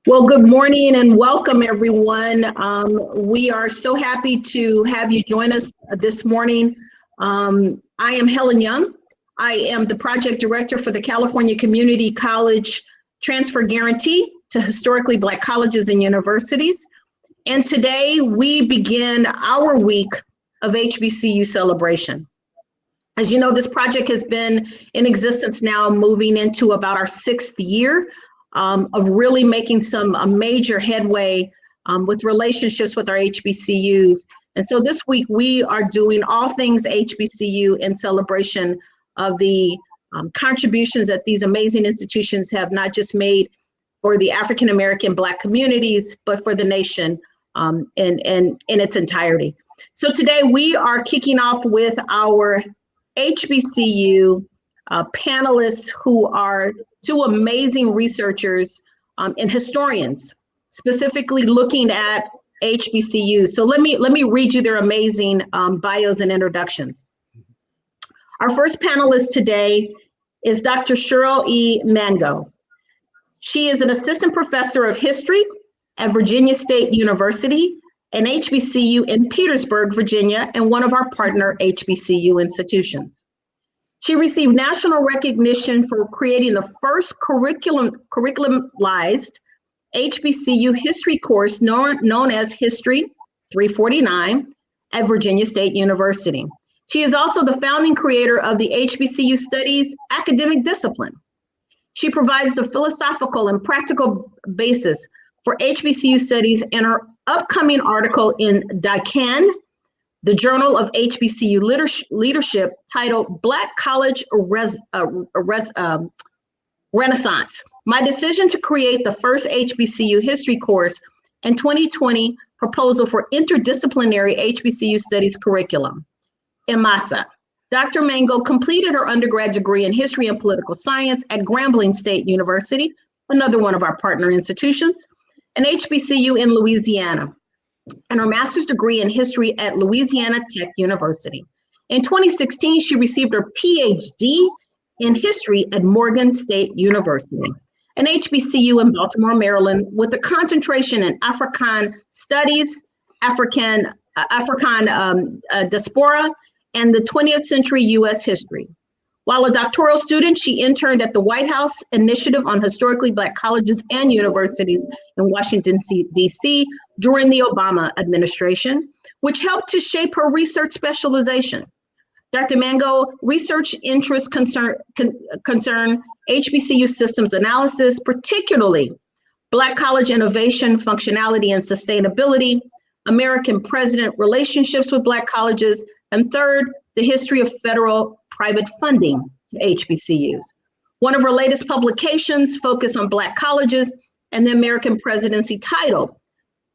Well, good morning and welcome, everyone. We are so happy to have you join us this morning. I am Helen Young. I am the project director for the California Community College Transfer Guarantee to Historically Black Colleges and Universities. And today we begin our week of HBCU celebration. As you know, this project has been in existence now, moving into about our 6th year. Of really making some major headway with relationships with our HBCUs. And so this week we are doing all things HBCU in celebration of the contributions that these amazing institutions have not just made for the African American Black communities, but for the nation in its entirety. So today we are kicking off with our HBCU panelists who are two amazing researchers and historians, specifically looking at HBCUs. So let me read you their amazing bios and introductions. Our first panelist today is Dr. Cheryl E. Mango. She is an assistant professor of history at Virginia State University, an HBCU in Petersburg, Virginia, and one of our partner HBCU institutions. She received national recognition for creating the first curriculumized HBCU history course known as History 349 at Virginia State University. She is also the founding creator of the HBCU Studies academic discipline. She provides the philosophical and practical basis for HBCU studies in her upcoming article in Daikan, the Journal of HBCU Leadership, titled Black College Renaissance. My decision to create the first HBCU history course and 2020 proposal for interdisciplinary HBCU studies curriculum. IMASA. Dr. Mango completed her undergrad degree in history and political science at Grambling State University, another one of our partner institutions, an HBCU in Louisiana, and her master's degree in history at Louisiana Tech University. In 2016, she received her PhD in history at Morgan State University, an HBCU in Baltimore, Maryland, with a concentration in African studies, African diaspora, and the 20th century US history. While a doctoral student, she interned at the White House Initiative on Historically Black Colleges and Universities in Washington, D.C. during the Obama administration, which helped to shape her research specialization. Dr. Mango research interests concern HBCU systems analysis, particularly Black college innovation, functionality, and sustainability, American president relationships with Black colleges, and third, the history of federal-private funding to HBCUs. One of her latest publications focused on Black colleges and the American presidency, titled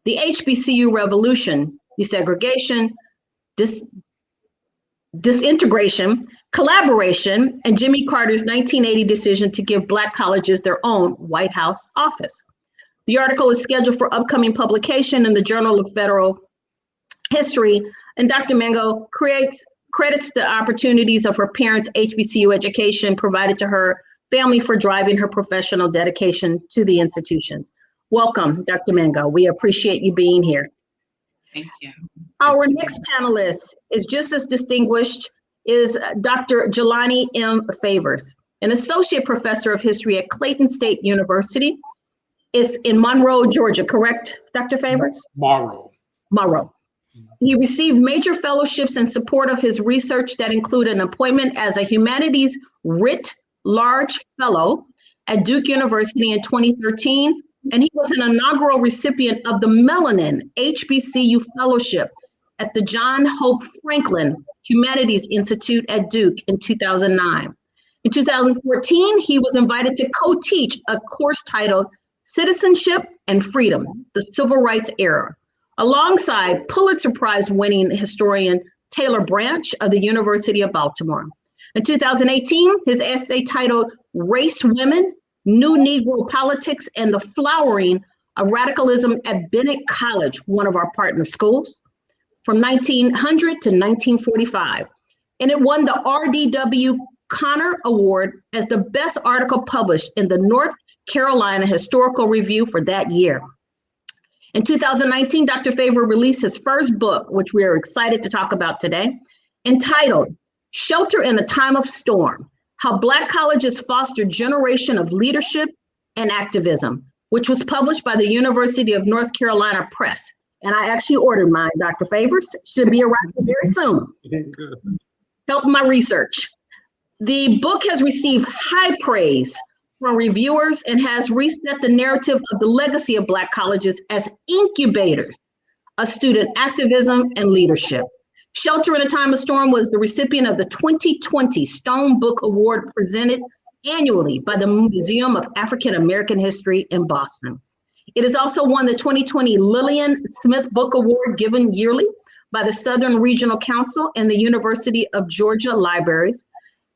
The HBCU Revolution, Desegregation, Disintegration, Collaboration, and Jimmy Carter's 1980 decision to give Black colleges their own White House office. The article is scheduled for upcoming publication in the Journal of Federal History, and Dr. Mango credits the opportunities of her parents' HBCU education provided to her family for driving her professional dedication to the institutions. Welcome, Dr. Mango. We appreciate you being here. Thank you. Our next panelist is just as distinguished, is Dr. Jelani M. Favors, an associate professor of history at Clayton State University. It's in Monroe, Georgia, correct, Dr. Favors? Monroe. He received major fellowships in support of his research that include an appointment as a Humanities Writ Large Fellow at Duke University in 2013, and he was an inaugural recipient of the Melanin HBCU Fellowship at the John Hope Franklin Humanities Institute at Duke in 2009. In 2014, he was invited to co-teach a course titled Citizenship and Freedom, the Civil Rights Era, alongside Pulitzer Prize winning historian Taylor Branch of the University of Baltimore. In 2018, his essay titled Race, Women, New Negro Politics, and the Flowering of radicalism at Bennett College, one of our partner schools, from 1900 to 1945. And it won the R.D.W. Connor Award as the best article published in the North Carolina Historical Review for that year. In 2019, Dr. Favor released his first book, which we are excited to talk about today, entitled Shelter in a Time of Storm: How Black Colleges Foster Generation of Leadership and Activism, which was published by the University of North Carolina Press. And I actually ordered mine, Dr. Favors. Should be arriving very soon. Help my research. The book has received high praise from reviewers and has reset the narrative of the legacy of Black colleges as incubators of student activism and leadership. Shelter in a Time of Storm was the recipient of the 2020 Stone Book Award presented annually by the Museum of African American History in Boston. It has also won the 2020 Lillian Smith Book Award, given yearly by the Southern Regional Council and the University of Georgia Libraries.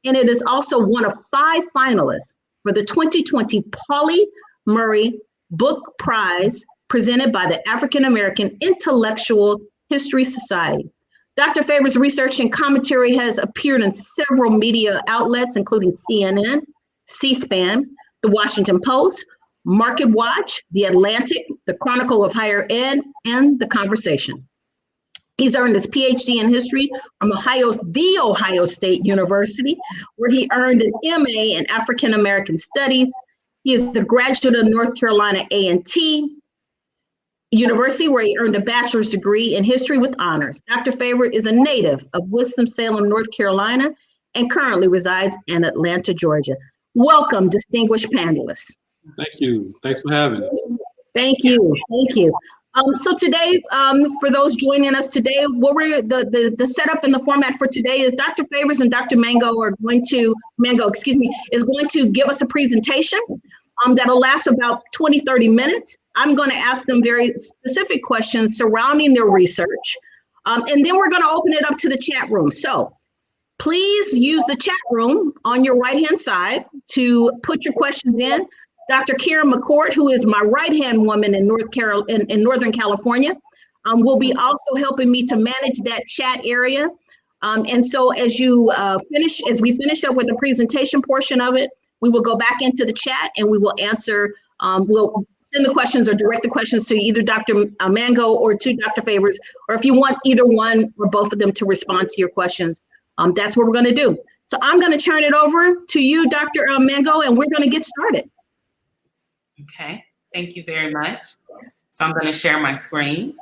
And it is also one of 5 finalists for the 2020 Pauli Murray Book Prize, presented by the African American Intellectual History Society. Dr. Favor's research and commentary has appeared in several media outlets, including CNN, C-SPAN, The Washington Post, Market Watch, The Atlantic, The Chronicle of Higher Ed, and The Conversation. He's earned his PhD in history from The Ohio State University, where he earned an MA in African American Studies. He is a graduate of North Carolina A&T University, where he earned a bachelor's degree in history with honors. Dr. Favor is a native of Winston-Salem, North Carolina, and currently resides in Atlanta, Georgia. Welcome, distinguished panelists. Thank you. Thanks for having us. Thank you. Thank you. So today, for those joining us today, what we're the setup and the format for today is Dr. Favors and Dr. Mango is going to give us a presentation that'll last about 20-30 minutes. I'm going to ask them very specific questions surrounding their research. And then we're going to open it up to the chat room. So please use the chat room on your right-hand side to put your questions in. Dr. Karen McCord, who is my right-hand woman in Northern California, will be also helping me to manage that chat area. And so as we finish up with the presentation portion of it, we will go back into the chat and we will answer, we'll send the questions or direct the questions to either Dr. Mango or to Dr. Favors, or if you want either one or both of them to respond to your questions, that's what we're gonna do. So I'm gonna turn it over to you, Dr. Mango, and we're gonna get started. Okay, thank you very much. So I'm going to share my screen.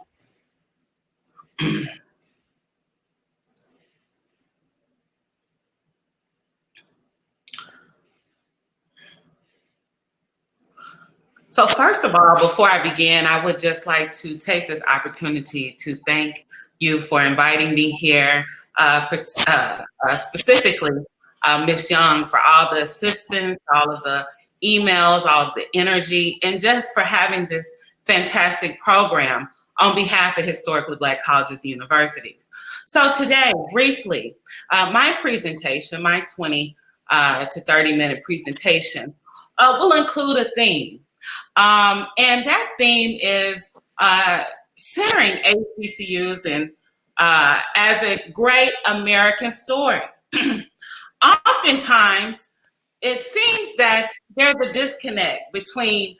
So first of all, before I begin, I would just like to take this opportunity to thank you for inviting me here, specifically Ms. Young, for all the assistance, all of the emails, all of the energy, and just for having this fantastic program on behalf of historically Black colleges and universities. So today, briefly, my presentation, my 20 to 30-minute presentation, will include a theme. And that theme is centering HBCUs and as a great American story. Oftentimes, it seems that there's a disconnect between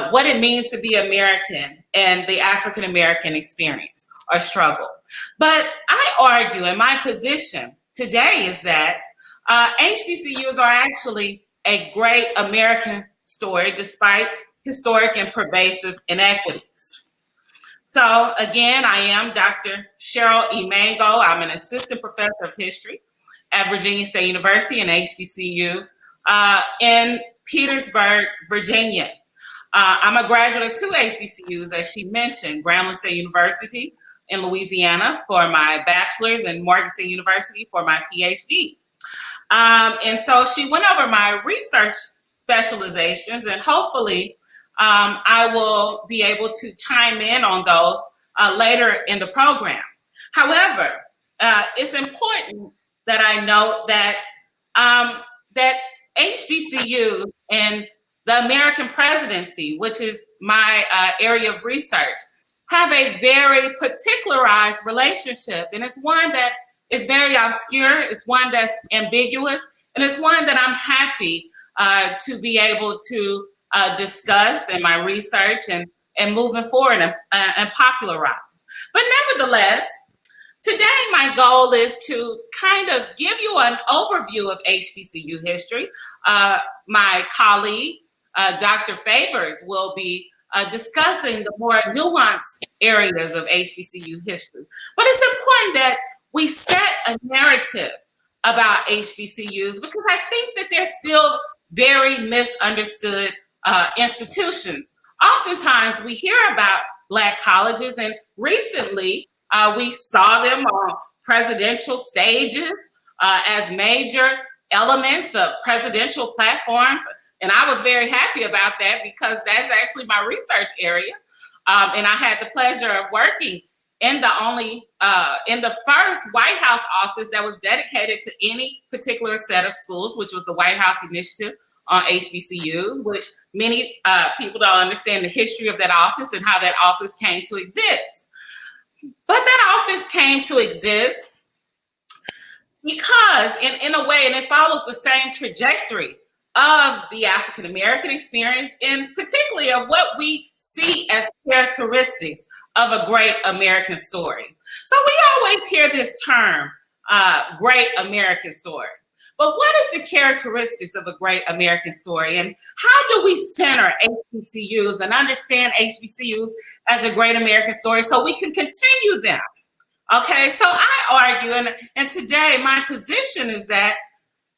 what it means to be American and the African American experience or struggle. But I argue, and my position today is that HBCUs are actually a great American story despite historic and pervasive inequities. So again, I am Dr. Cheryl E. Mango. I'm an assistant professor of history at Virginia State University and HBCU in Petersburg, Virginia. I'm a graduate of 2 HBCUs, as she mentioned, Grambling State University in Louisiana for my bachelor's and Morgan State University for my PhD. And so she went over my research specializations, and hopefully I will be able to chime in on those later in the program. However, it's important that I note that that HBCUs and the American presidency, which is my area of research, have a very particularized relationship. And it's one that is very obscure, it's one that's ambiguous, and it's one that I'm happy to be able to discuss in my research and moving forward and popularize. But nevertheless, today my goal is to kind of give you an overview of HBCU history. My colleague, Dr. Favors, will be discussing the more nuanced areas of HBCU history. But it's important that we set a narrative about HBCUs because I think that they're still very misunderstood institutions. Oftentimes we hear about Black colleges, and recently we saw them on presidential stages as major elements of presidential platforms. And I was very happy about that because that's actually my research area. And I had the pleasure of working in the first White House office that was dedicated to any particular set of schools, which was the White House Initiative on HBCUs, which many people don't understand the history of that office and how that office came to exist. But that office came to exist because in a way, and it follows the same trajectory of the African American experience, and particularly of what we see as characteristics of a great American story. So we always hear this term, great American story. But what is the characteristics of a great American story, and how do we center HBCUs and understand HBCUs as a great American story so we can continue them? Okay, so I argue, and today my position is that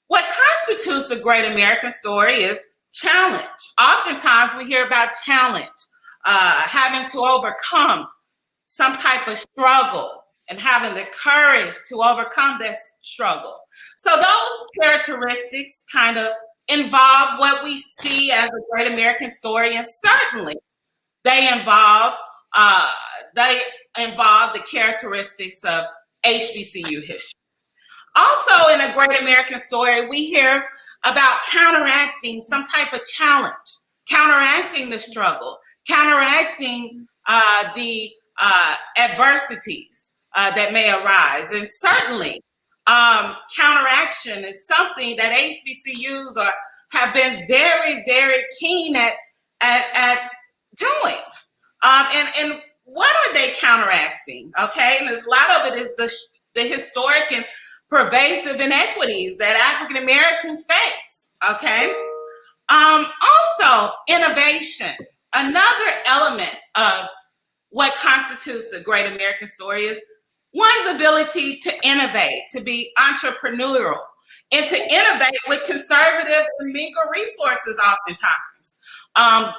what constitutes a great American story is challenge. Oftentimes we hear about challenge, having to overcome some type of struggle and having the courage to overcome that struggle. So those characteristics kind of involve what we see as a great American story, and certainly they involve the characteristics of HBCU history. Also, in a great American story, we hear about counteracting some type of challenge, counteracting the struggle, counteracting the adversities that may arise. And certainly, counteraction is something that HBCUs have been very, very keen at doing. And what are they counteracting? Okay, and a lot of it is the historic and pervasive inequities that African Americans face, okay? Also, innovation. Another element of what constitutes a great American story is one's ability to innovate, to be entrepreneurial, and to innovate with conservative and meager resources oftentimes.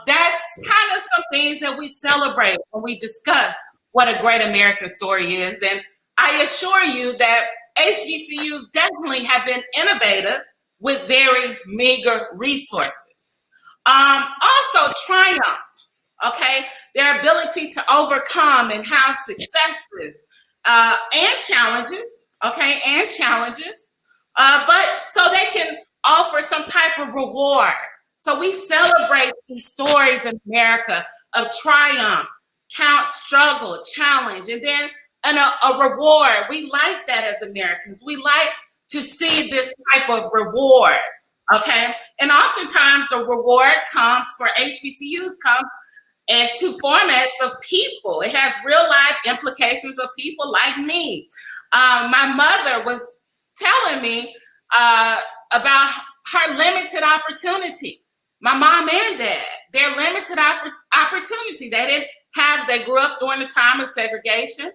That's kind of some things that we celebrate when we discuss what a great American story is. And I assure you that HBCUs definitely have been innovative with very meager resources. Also, triumph, okay? Their ability to overcome and have successes and challenges, okay? And challenges, but so they can offer some type of reward. So we celebrate these stories in America of triumph, struggle, challenge, and then a reward. We like that as Americans. We like to see this type of reward, okay? And oftentimes the reward comes for HBCUs in two formats of people. It has real life implications of people like me. My mother was telling me about her limited opportunity. My mom and dad, their limited opportunity. They grew up during the time of segregation.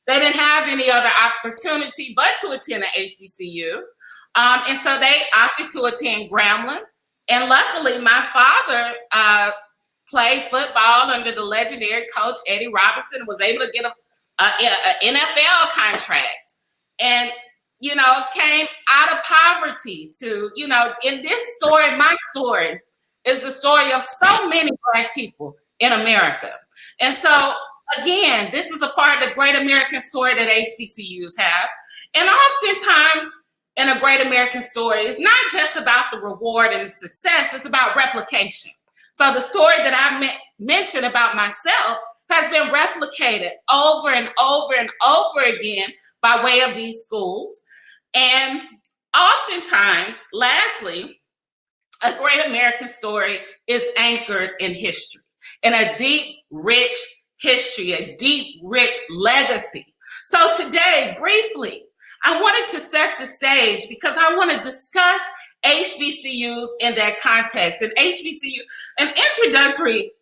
They didn't have any other opportunity but to attend an HBCU. And so they opted to attend Grambling. And luckily, my father played football under the legendary coach Eddie Robinson, was able to get an NFL contract. And, came out of poverty to, in this story, my story is the story of so many Black people in America. And so, again, this is a part of the great American story that HBCUs have. And oftentimes in a great American story, it's not just about the reward and the success, it's about replication. So the story that I mentioned about myself has been replicated over and over and over again by way of these schools. And oftentimes, lastly, a great American story is anchored in history, in a deep, rich history, a deep, rich legacy. So today, briefly, I wanted to set the stage because I want to discuss HBCUs in that context, and HBCU, an introductory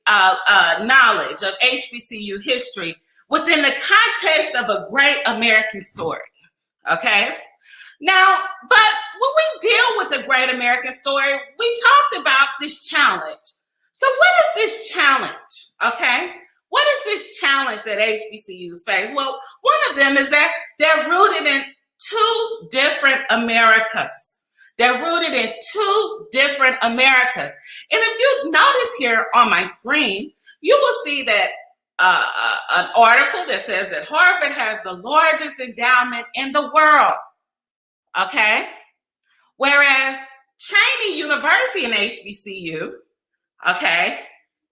knowledge of HBCU history within the context of a great American story, okay? Now, but when we deal with the great American story, we talked about this challenge. So what is this challenge, okay? What is this challenge that HBCUs face? Well, one of them is that they're rooted in two different Americas. They're rooted in two different Americas. And if you notice here on my screen, you will see that an article that says that Harvard has the largest endowment in the world, okay? Whereas Cheney University, an HBCU, okay,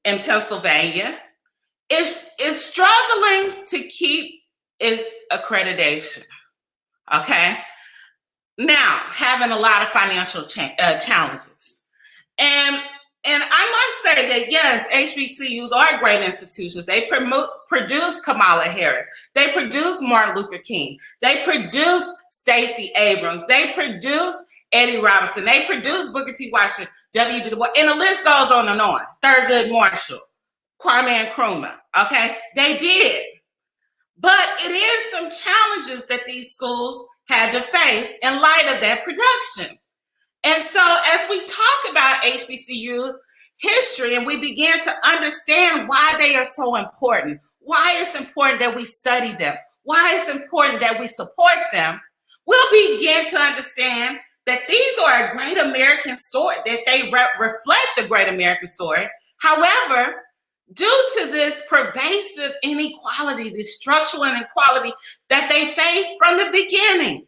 in Pennsylvania, is struggling to keep its accreditation, okay? Now, having a lot of financial challenges. And I must say that, yes, HBCUs are great institutions. They produce Kamala Harris. They produce Martin Luther King. They produce Stacey Abrams. They produce Eddie Robinson. They produce Booker T. Washington, W.B. Du Bois, and the list goes on and on. Thurgood Marshall, Kwame Nkrumah, okay? They did. But it is some challenges that these schools had to face in light of that production. And so as we talk about HBCU history and we begin to understand why they are so important, why it's important that we study them, why it's important that we support them, we'll begin to understand that these are a great American story, that they reflect the great American story. However, due to this pervasive inequality, this structural inequality that they faced from the beginning,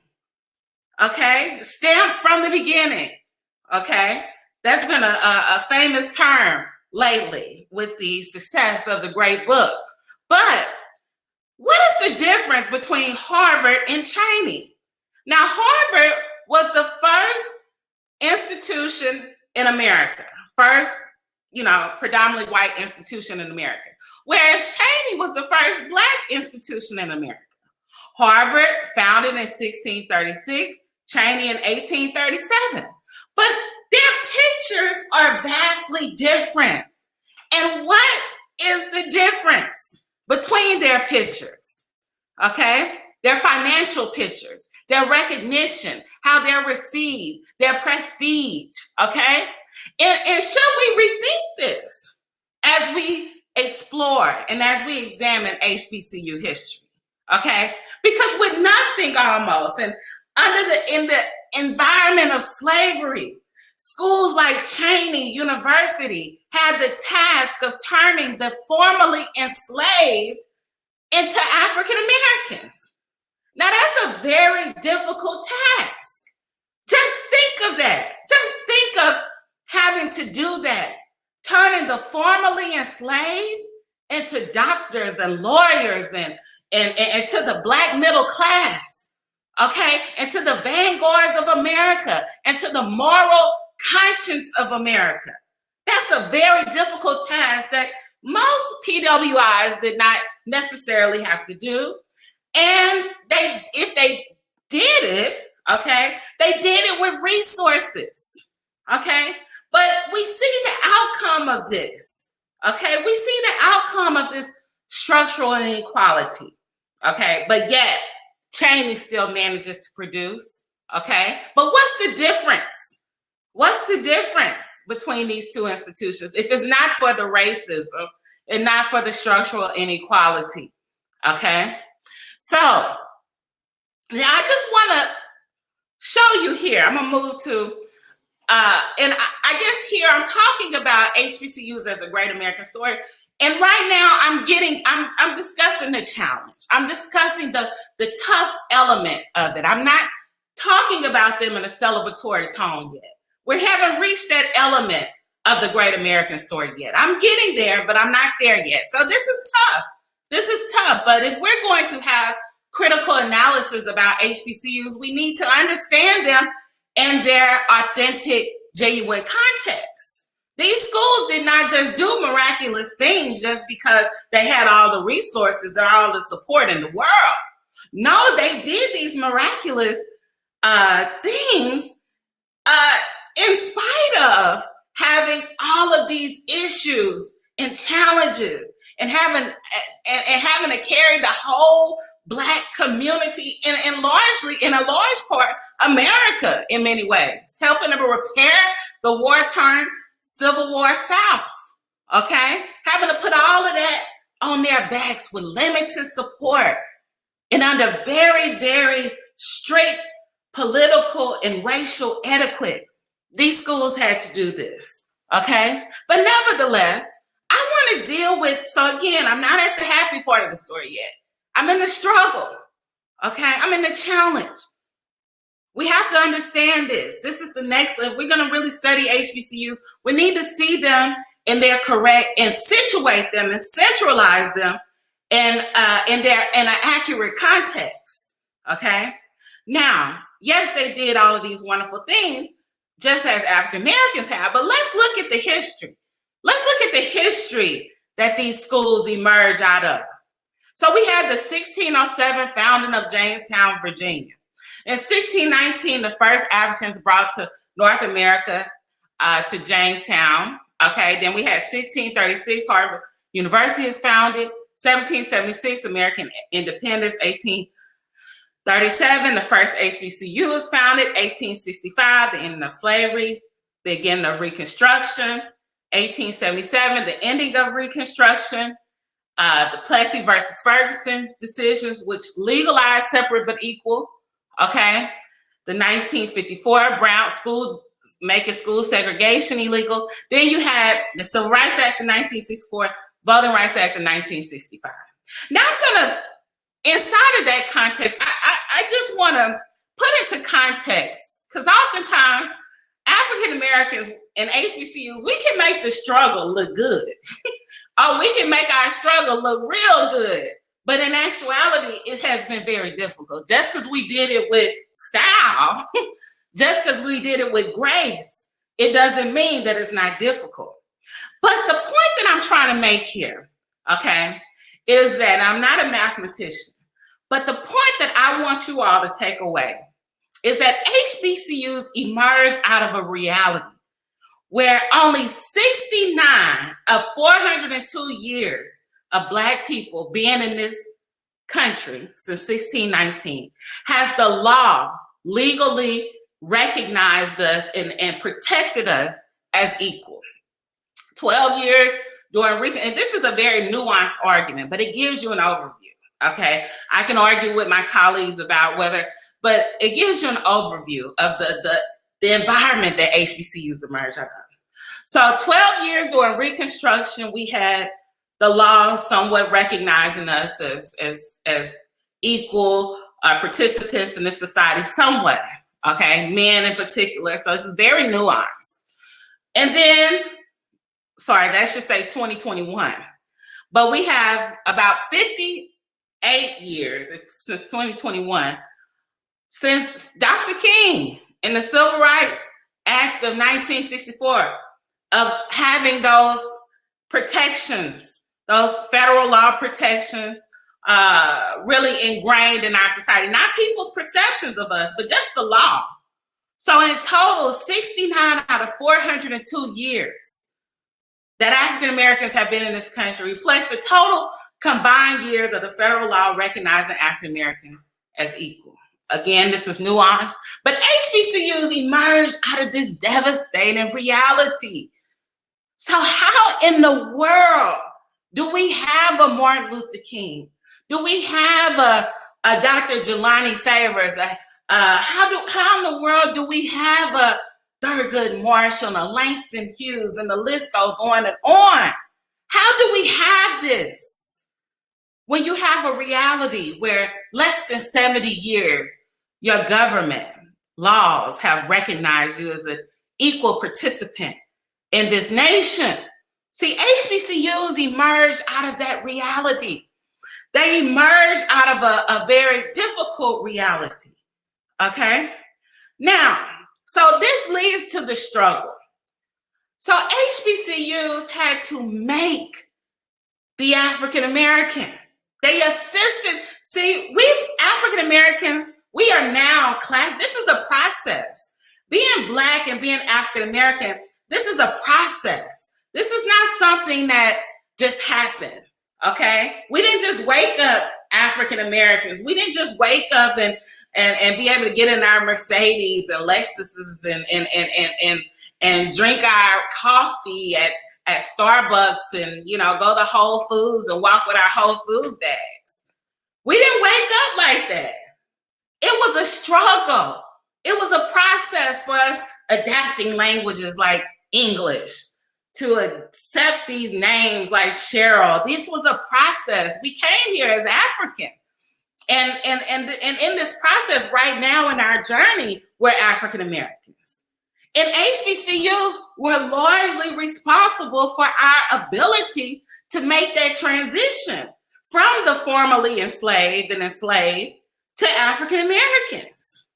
okay, stamped from the beginning, okay, that's been a famous term lately with the success of the great book. But what is the difference between Harvard and Cheney? Now, Harvard was the first institution in America, first, predominantly white institution in America, whereas Cheney was the first Black institution in America. Harvard, founded in 1636, Cheney in 1837. But their pictures are vastly different. And what is the difference between their pictures? Okay? Their financial pictures, their recognition, how they're received, their prestige, okay? And should we rethink this as we explore and as we examine HBCU history, okay? Because with nothing almost, and in the environment of slavery, schools like Cheney University had the task of turning the formerly enslaved into African Americans. Now that's a very difficult task. Just think of that. Just think of having to do that, turning the formerly enslaved into doctors and lawyers and to the Black middle class, okay, and to the vanguards of America and to the moral conscience of America. That's a very difficult task that most PWIs did not necessarily have to do. And if they did it, okay, they did it with resources, okay? But we see the outcome of this, okay? We see the outcome of this structural inequality, okay? But yet, Cheney still manages to produce, okay? But what's the difference? What's the difference between these two institutions if it's not for the racism and not for the structural inequality, okay? So, now I just want to show you here. I'm going to move to, and I guess here I'm talking about HBCUs as a great American story. And right now I'm discussing the challenge. I'm discussing the tough element of it. I'm not talking about them in a celebratory tone yet. We haven't reached that element of the great American story yet. I'm getting there, but I'm not there yet. So this is tough. This is tough. But if we're going to have critical analysis about HBCUs, we need to understand them in their authentic, genuine context. These schools did not just do miraculous things just because they had all the resources or all the support in the world. No, they did these miraculous things in spite of having all of these issues and challenges and having to carry the whole Black community in largely, in a large part, America in many ways, helping them repair the war-torn Civil War South, okay? Having to put all of that on their backs with limited support and under very, very strict political and racial etiquette. These schools had to do this, okay? But nevertheless, I want to deal with, so again, I'm not at the happy part of the story yet. I'm in the struggle, okay? I'm in the challenge. We have to understand this. This is the next level. We're going to really study HBCUs. We need to see them in their correct and situate them and centralize them in an accurate context, okay? Now, yes, they did all of these wonderful things, just as African Americans have, but let's look at the history. Let's look at the history that these schools emerge out of. So we had the 1607 founding of Jamestown, Virginia. In 1619, the first Africans brought to North America to Jamestown. Okay, then we had 1636, Harvard University is founded. 1776, American independence. 1837, the first HBCU is founded. 1865, the ending of slavery, the beginning of Reconstruction. 1877, the ending of Reconstruction. The Plessy versus Ferguson decisions, which legalized separate but equal. Okay. The 1954 Brown school, making school segregation illegal. Then you had the Civil Rights Act of 1964, Voting Rights Act of 1965. Now I'm gonna, inside of that context, I just wanna put into context, because oftentimes African Americans and HBCUs, we can make the struggle look good. Or we can make our struggle look real good. But in actuality, it has been very difficult. Just because we did it with style, just because we did it with grace, it doesn't mean that it's not difficult. But the point that I'm trying to make here, okay, is that I'm not a mathematician, but the point that I want you all to take away is that HBCUs emerged out of a reality where only 69 of 402 years of Black people being in this country since 1619 has the law legally recognized us and protected us as equal. 12 years during and this is a very nuanced argument, but it gives you an overview, okay? I can argue with my colleagues about whether, but it gives you an overview of the environment that HBCUs emerged out of. So 12 years during Reconstruction, we had the law somewhat recognizing us as equal participants in this society somewhat, okay? Men in particular, so this is very nuanced. And then, sorry, that should say 2021. But we have about 58 years since 2021, since Dr. King and the Civil Rights Act of 1964, of having those protections, those federal law protections really ingrained in our society. Not people's perceptions of us, but just the law. So in total, 69 out of 402 years that African Americans have been in this country reflects the total combined years of the federal law recognizing African Americans as equal. Again, this is nuanced, but HBCUs emerged out of this devastating reality. So how in the world do we have a Martin Luther King? Do we have a Dr. Jelani Favors? How in the world do we have a Thurgood Marshall and a Langston Hughes, and the list goes on and on? How do we have this when you have a reality where less than 70 years, your government laws have recognized you as an equal participant in this nation. See, HBCUs emerged out of that reality. They emerged out of a very difficult reality, okay? Now, so this leads to the struggle. So HBCUs had to make the African American. They assisted. See, we African Americans, we are now class. This is a process. Being Black and being African American, this is a process. This is not something that just happened, okay? We didn't just wake up African Americans. We didn't just wake up and be able to get in our Mercedes and Lexuses and drink our coffee at Starbucks and, you know, go to Whole Foods and walk with our Whole Foods bags. We didn't wake up like that. It was a struggle. It was a process for us adapting languages like English, to accept these names like Cheryl. This was a process. We came here as African. And in this process right now in our journey, we're African Americans. And HBCUs were largely responsible for our ability to make that transition from the formerly enslaved to African Americans.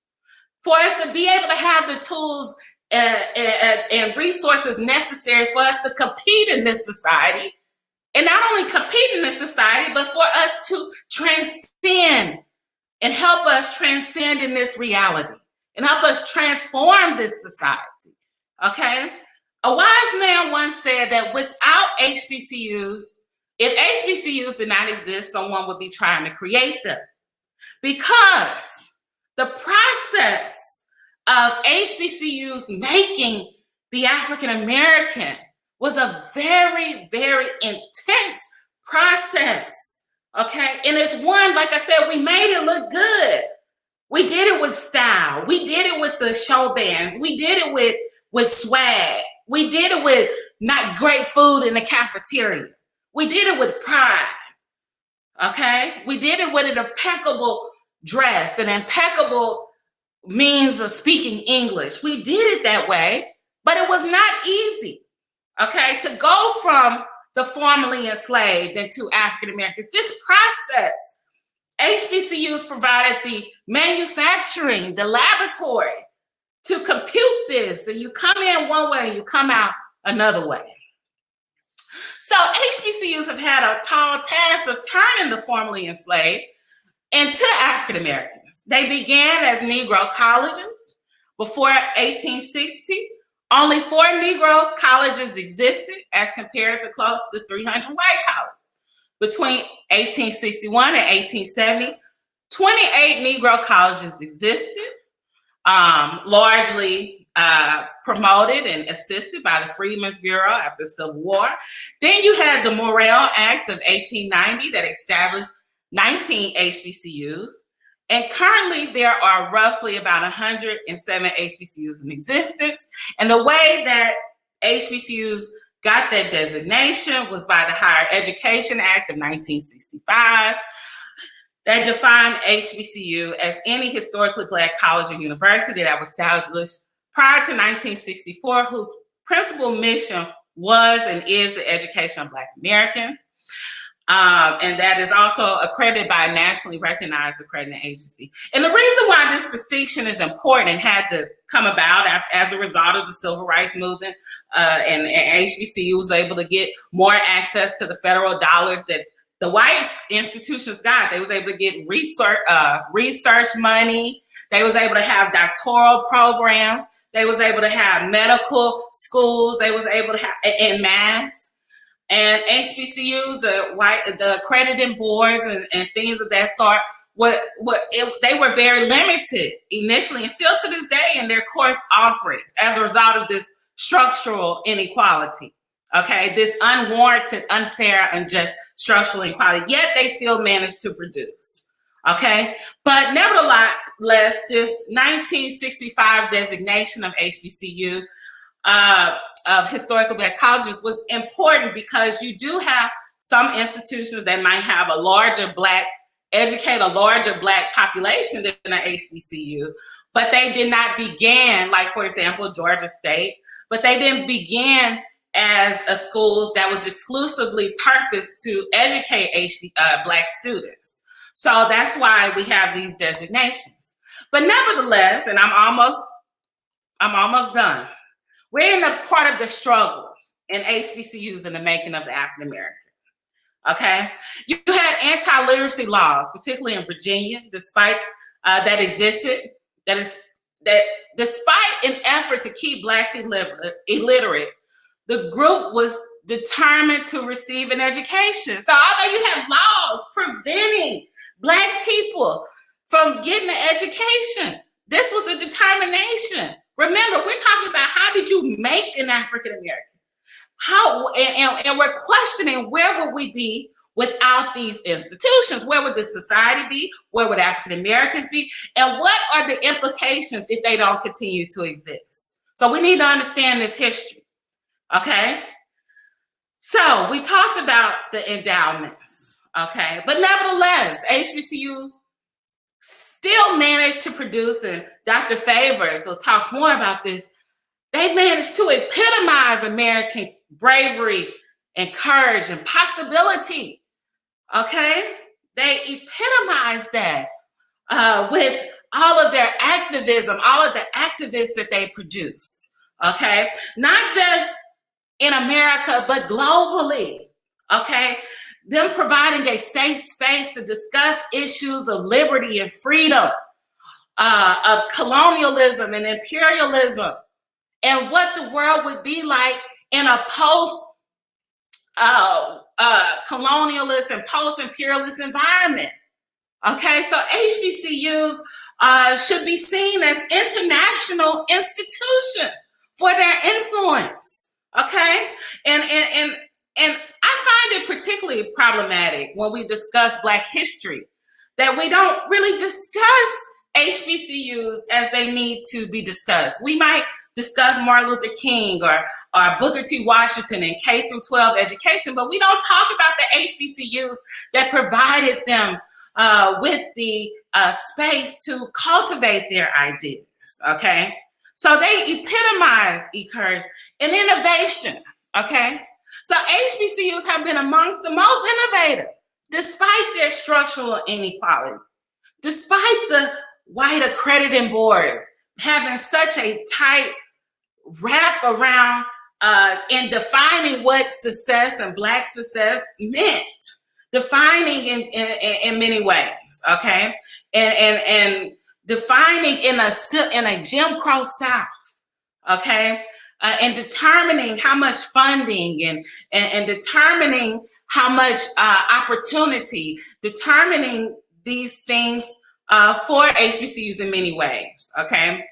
For us to be able to have the tools and resources necessary for us to compete in this society, and not only compete in this society, but for us to transcend and help us transcend in this reality and help us transform this society, okay? A wise man once said that without HBCUs, if HBCUs did not exist, someone would be trying to create them, because the process of HBCUs making the African American was a very, very intense process, okay? And it's one, like I said, we made it look good. We did it with style. We did it with the show bands. We did it with swag. We did it with not great food in the cafeteria. We did it with pride, okay? We did it with an impeccable dress, an impeccable means of speaking English. We did it that way, but it was not easy, okay, to go from the formerly enslaved into African Americans. This process, HBCUs provided the manufacturing, the laboratory to compute this, and you come in one way and you come out another way. So HBCUs have had a tall task of turning the formerly enslaved into African Americans. They began as Negro colleges. Before 1860, only 4 Negro colleges existed as compared to close to 300 white colleges. Between 1861 and 1870, 28 Negro colleges existed, largely promoted and assisted by the Freedmen's Bureau after the Civil War. Then you had the Morrill Act of 1890 that established 19 HBCUs, and currently there are roughly about 107 HBCUs in existence. And the way that HBCUs got that designation was by the Higher Education Act of 1965 that defined HBCU as any historically Black college or university that was established prior to 1964, whose principal mission was and is the education of Black Americans. And that is also accredited by a nationally recognized accrediting agency. And the reason why this distinction is important and had to come about as a result of the Civil Rights Movement, and HBCU was able to get more access to the federal dollars that the white institutions got. They was able to get research money. They was able to have doctoral programs. They was able to have medical schools. They was able to have, and mass. And HBCUs, the accrediting boards and things of that sort, they were very limited initially and still to this day in their course offerings as a result of this structural inequality, okay? This unwarranted, unfair, unjust structural inequality, yet they still managed to produce, okay? But nevertheless, this 1965 designation of HBCU of historical Black colleges was important because you do have some institutions that might have educate a larger Black population than an HBCU, but they did not begin, like for example, Georgia State, but they didn't begin as a school that was exclusively purposed to educate Black students. So that's why we have these designations. But nevertheless, and I'm almost done. We're in a part of the struggle in HBCUs in the making of the African American. Okay, you had anti-literacy laws, particularly in Virginia, despite that existed. That despite an effort to keep Blacks illiterate, the group was determined to receive an education. So although you have laws preventing Black people from getting an education, this was a determination. Remember, we're talking about how did you make an African American? How, and we're questioning where would we be without these institutions? Where would this society be? Where would African Americans be? And what are the implications if they don't continue to exist? So we need to understand this history, okay? So we talked about the endowments, okay? But nevertheless, HBCUs still managed to produce, and Dr. Favors will talk more about this, they managed to epitomize American bravery and courage and possibility, okay? They epitomized that with all of their activism, all of the activists that they produced, okay? Not just in America, but globally, okay? Them providing a safe space to discuss issues of liberty and freedom, of colonialism and imperialism, and what the world would be like in a post-colonialist and post-imperialist environment. Okay, so HBCUs should be seen as international institutions for their influence. Okay, and I find it particularly problematic when we discuss Black history that we don't really discuss HBCUs as they need to be discussed. We might discuss Martin Luther King or Booker T. Washington and K through 12 education, but we don't talk about the HBCUs that provided them with the space to cultivate their ideas, okay? So they epitomize encourage and innovation, okay? So HBCUs have been amongst the most innovative, despite their structural inequality, despite the white accrediting boards having such a tight wrap around in defining what success and Black success meant, defining in many ways, okay, and defining in a Jim Crow South, okay, and determining how much funding and determining how much opportunity, determining these things for HBCUs in many ways, okay?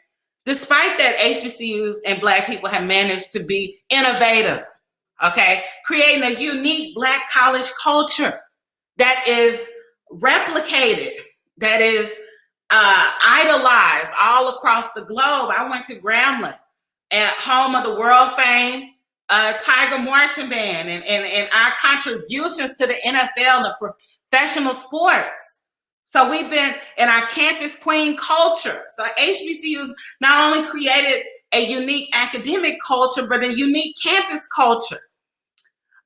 Despite that, HBCUs and Black people have managed to be innovative, okay? Creating a unique Black college culture that is replicated, that is idolized all across the globe. I went to Grambling, at home of the world famed Tiger Marching Band, and our contributions to the NFL and professional sports. So we've been in our campus queen culture. So HBCUs not only created a unique academic culture, but a unique campus culture,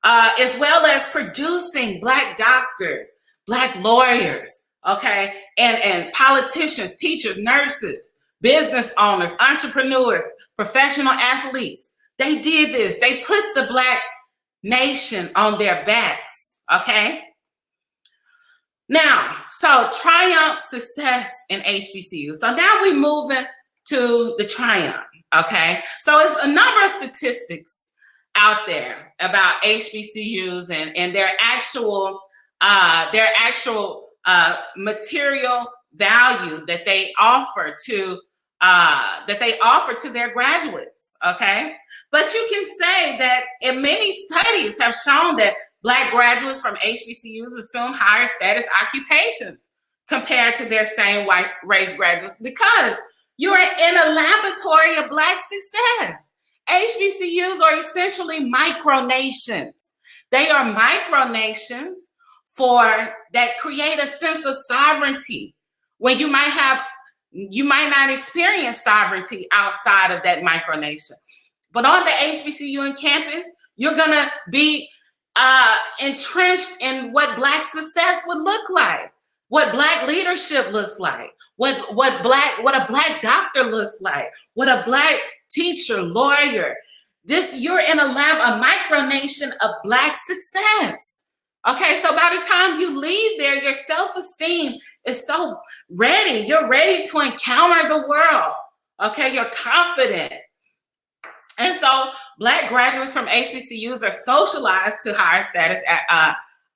as well as producing Black doctors, Black lawyers, okay, and politicians, teachers, nurses, business owners, entrepreneurs, professional athletes. They did this. They put the Black nation on their backs, okay? Now, so triumph, success in HBCUs. So now we're moving to the triumph, okay? So it's a number of statistics out there about HBCUs and their actual material value that they offer to their graduates, okay? But you can say that in many studies have shown that Black graduates from HBCUs assume higher status occupations compared to their same white race graduates because you're in a laboratory of Black success. HBCUs are essentially micronations. They are micronations that create a sense of sovereignty when you might not experience sovereignty outside of that micronation. But on the HBCU campus, You're gonna be entrenched in what Black success would look like, what Black leadership looks like, what a Black doctor looks like, what a Black teacher, lawyer. You're in a micronation of Black success. Okay, so by the time you leave there, your self-esteem is so ready. You're ready to encounter the world. Okay, you're confident. And so Black graduates from HBCUs are socialized to higher status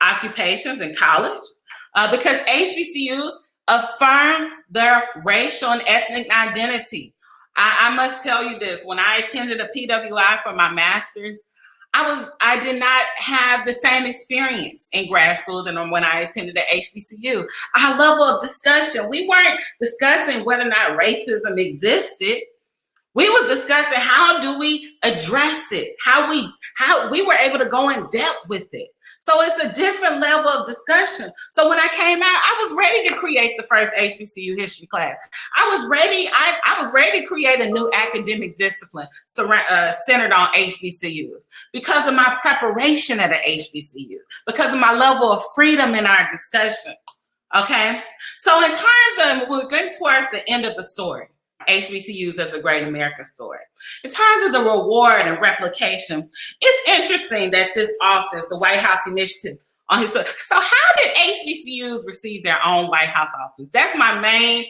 occupations in college because HBCUs affirm their racial and ethnic identity. I must tell you this, when I attended a PWI for my master's, I did not have the same experience in grad school than when I attended at HBCU. Our level of discussion, we weren't discussing whether or not racism existed. We was discussing how do we address it, how we were able to go in depth with it. So it's a different level of discussion. So when I came out, I was ready to create the first HBCU history class. I was ready to create a new academic discipline centered on HBCUs because of my preparation at a HBCU, because of my level of freedom in our discussion. Okay, so in terms of, we're getting towards the end of the story. HBCUs as a great American story. In terms of the reward and replication, it's interesting that this office, the White House Initiative, so how did HBCUs receive their own White House office? That's my main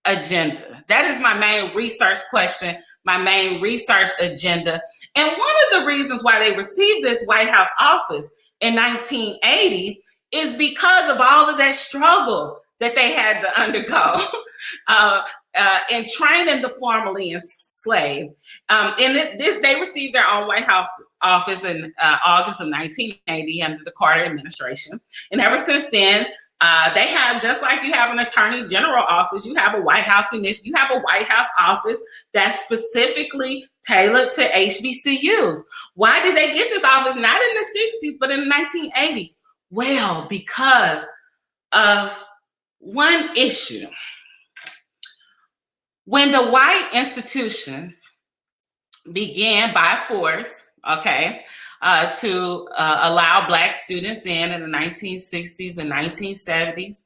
agenda. That is my main research question, my main research agenda. And one of the reasons why they received this White House office in 1980 is because of all of that struggle that they had to undergo in training the formerly enslaved. They received their own White House office in August of 1980 under the Carter administration. And ever since then, they have, just like you have an Attorney General office, you have a White House initiative, you have a White House office that's specifically tailored to HBCUs. Why did they get this office? Not in the 60s, but in the 1980s. Well, because of one issue. When the white institutions began by force, to allow Black students in the 1960s and 1970s,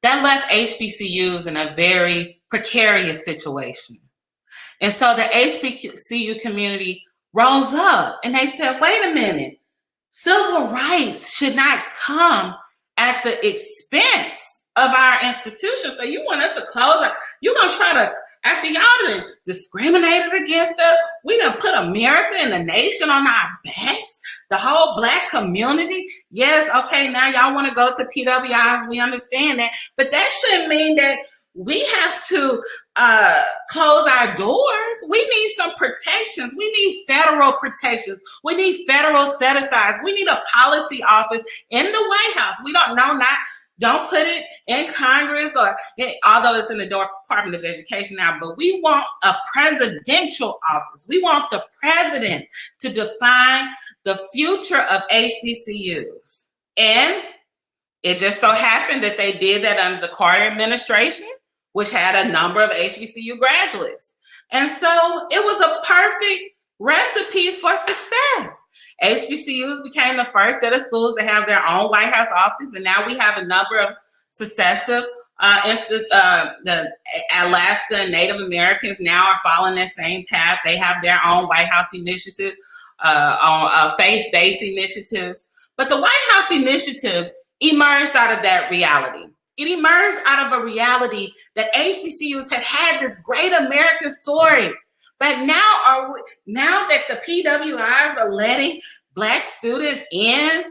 that left HBCUs in a very precarious situation. And so the HBCU community rose up and they said, wait a minute, civil rights should not come at the expense of our institutions. So you want us to close our, you're gonna try to, after y'all done discriminated against us, we done put America and the nation on our backs, the whole Black community. Yes, okay, now y'all wanna go to PWIs, we understand that, but that shouldn't mean that we have to close our doors. We need some protections. We need federal protections. We need federal set-asides. We need a policy office in the White House. We don't put it in Congress although it's in the Department of Education now, but we want a presidential office. We want the president to define the future of HBCUs. And it just so happened that they did that under the Carter administration, which had a number of HBCU graduates. And so it was a perfect recipe for success. HBCUs became the first set of schools to have their own White House office, and now we have a number of successive the Alaska and Native Americans now are following that same path. They have their own White House initiative, on faith-based initiatives. But the White House initiative emerged out of that reality. It emerged out of a reality that HBCUs had this great American story. But now that the PWIs are letting Black students in,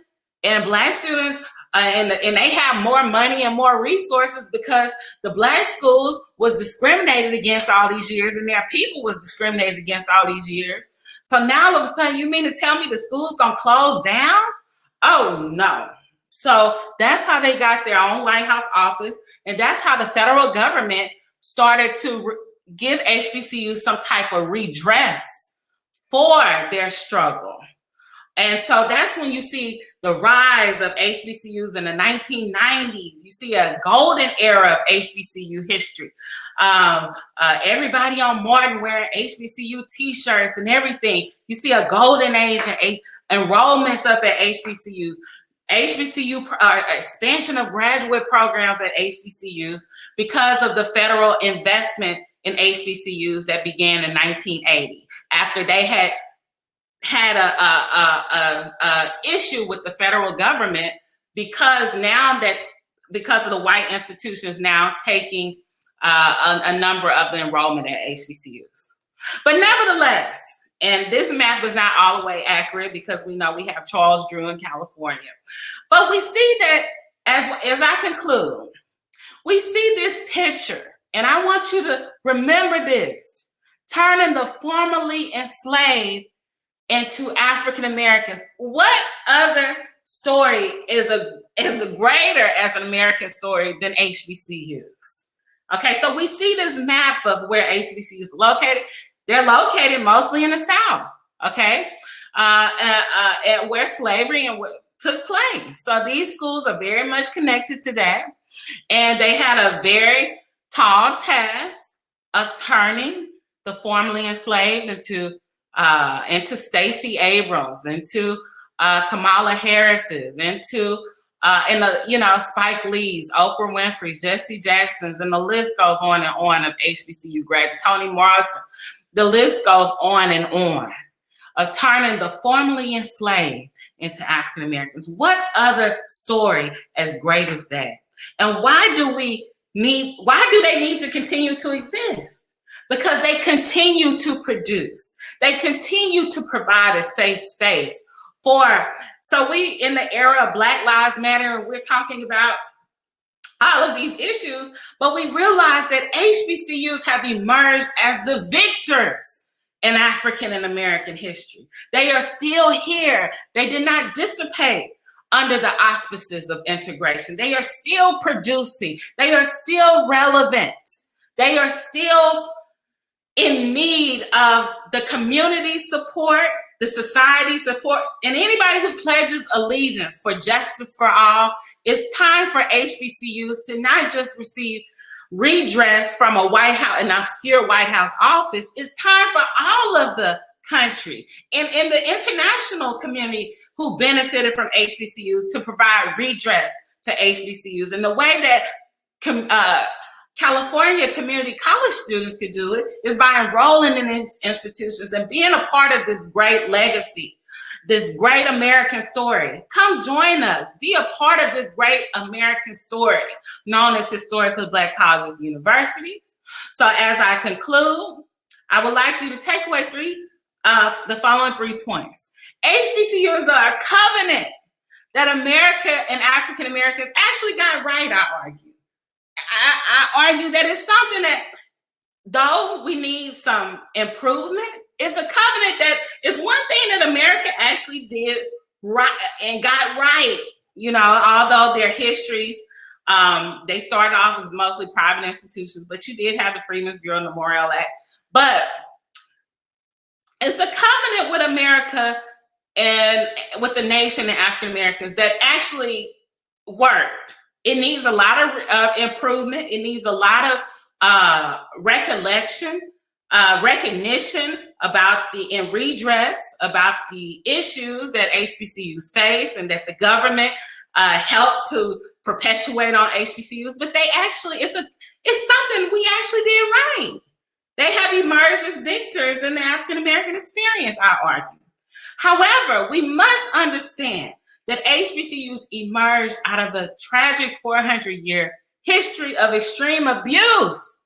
and Black students, and they have more money and more resources because the Black schools was discriminated against all these years, and their people was discriminated against all these years. So now all of a sudden, you mean to tell me the school's gonna close down? Oh no. So that's how they got their own White House office, and that's how the federal government started to give HBCUs some type of redress for their struggle. And so that's when you see the rise of HBCUs in the 1990s. You see a golden era of HBCU history. Everybody on Martin wearing HBCU t-shirts and everything. You see a golden age of enrollments up at HBCUs. HBCU expansion of graduate programs at HBCUs because of the federal investment in HBCUs that began in 1980 after they had a issue with the federal government because of the white institutions now taking a number of the enrollment at HBCUs. But nevertheless, and this map is not all the way accurate because we know we have Charles Drew in California. But we see that as I conclude, we see this picture, and I want you to remember this, turning the formerly enslaved into African Americans. What other story is a greater as an American story than HBCUs? Okay, so we see this map of where HBCUs are located. They're located mostly in the South, okay, and where slavery took place. So these schools are very much connected to that. And they had a very tall task of turning the formerly enslaved into Stacey Abrams, into Kamala Harris's, into Spike Lee's, Oprah Winfrey's, Jesse Jackson's, and the list goes on and on of HBCU graduates, Toni Morrison. The list goes on and on of turning the formerly enslaved into African Americans. What other story as great as that? And why do they need to continue to exist? Because they continue to produce. They continue to provide a safe space so we, in the era of Black Lives Matter, we're talking about all of these issues, but we realize that HBCUs have emerged as the victors in African and American history. They are still here. They did not dissipate under the auspices of integration. They are still producing. They are still relevant. They are still in need of the community support, the society support, and anybody who pledges allegiance for justice for all. It's time for HBCUs to not just receive redress from an obscure White House office. It's time for all of the country and the international community who benefited from HBCUs to provide redress to HBCUs. And the way that California community college students could do it is by enrolling in these institutions and being a part of this great legacy, this great American story. Come join us. Be a part of this great American story known as historically Black colleges and universities. So as I conclude, I would like you to take away the following 3 points. HBCUs are a covenant that America and African Americans actually got right, I argue. I argue that it's something that, though we need some improvement, it's a covenant that is one thing that America actually did right and got right. Although their histories, they started off as mostly private institutions, but you did have the Freedmen's Bureau Memorial Act. But it's a covenant with America and with the nation and African Americans that actually worked. It needs a lot of improvement. It needs a lot of recognition about and redress about the issues that HBCUs face and that the government helped to perpetuate on HBCUs. But it's something we actually did right. They have emerged as victors in the African American experience, I argue. However, we must understand that HBCUs emerged out of a tragic 400-year history of extreme abuse,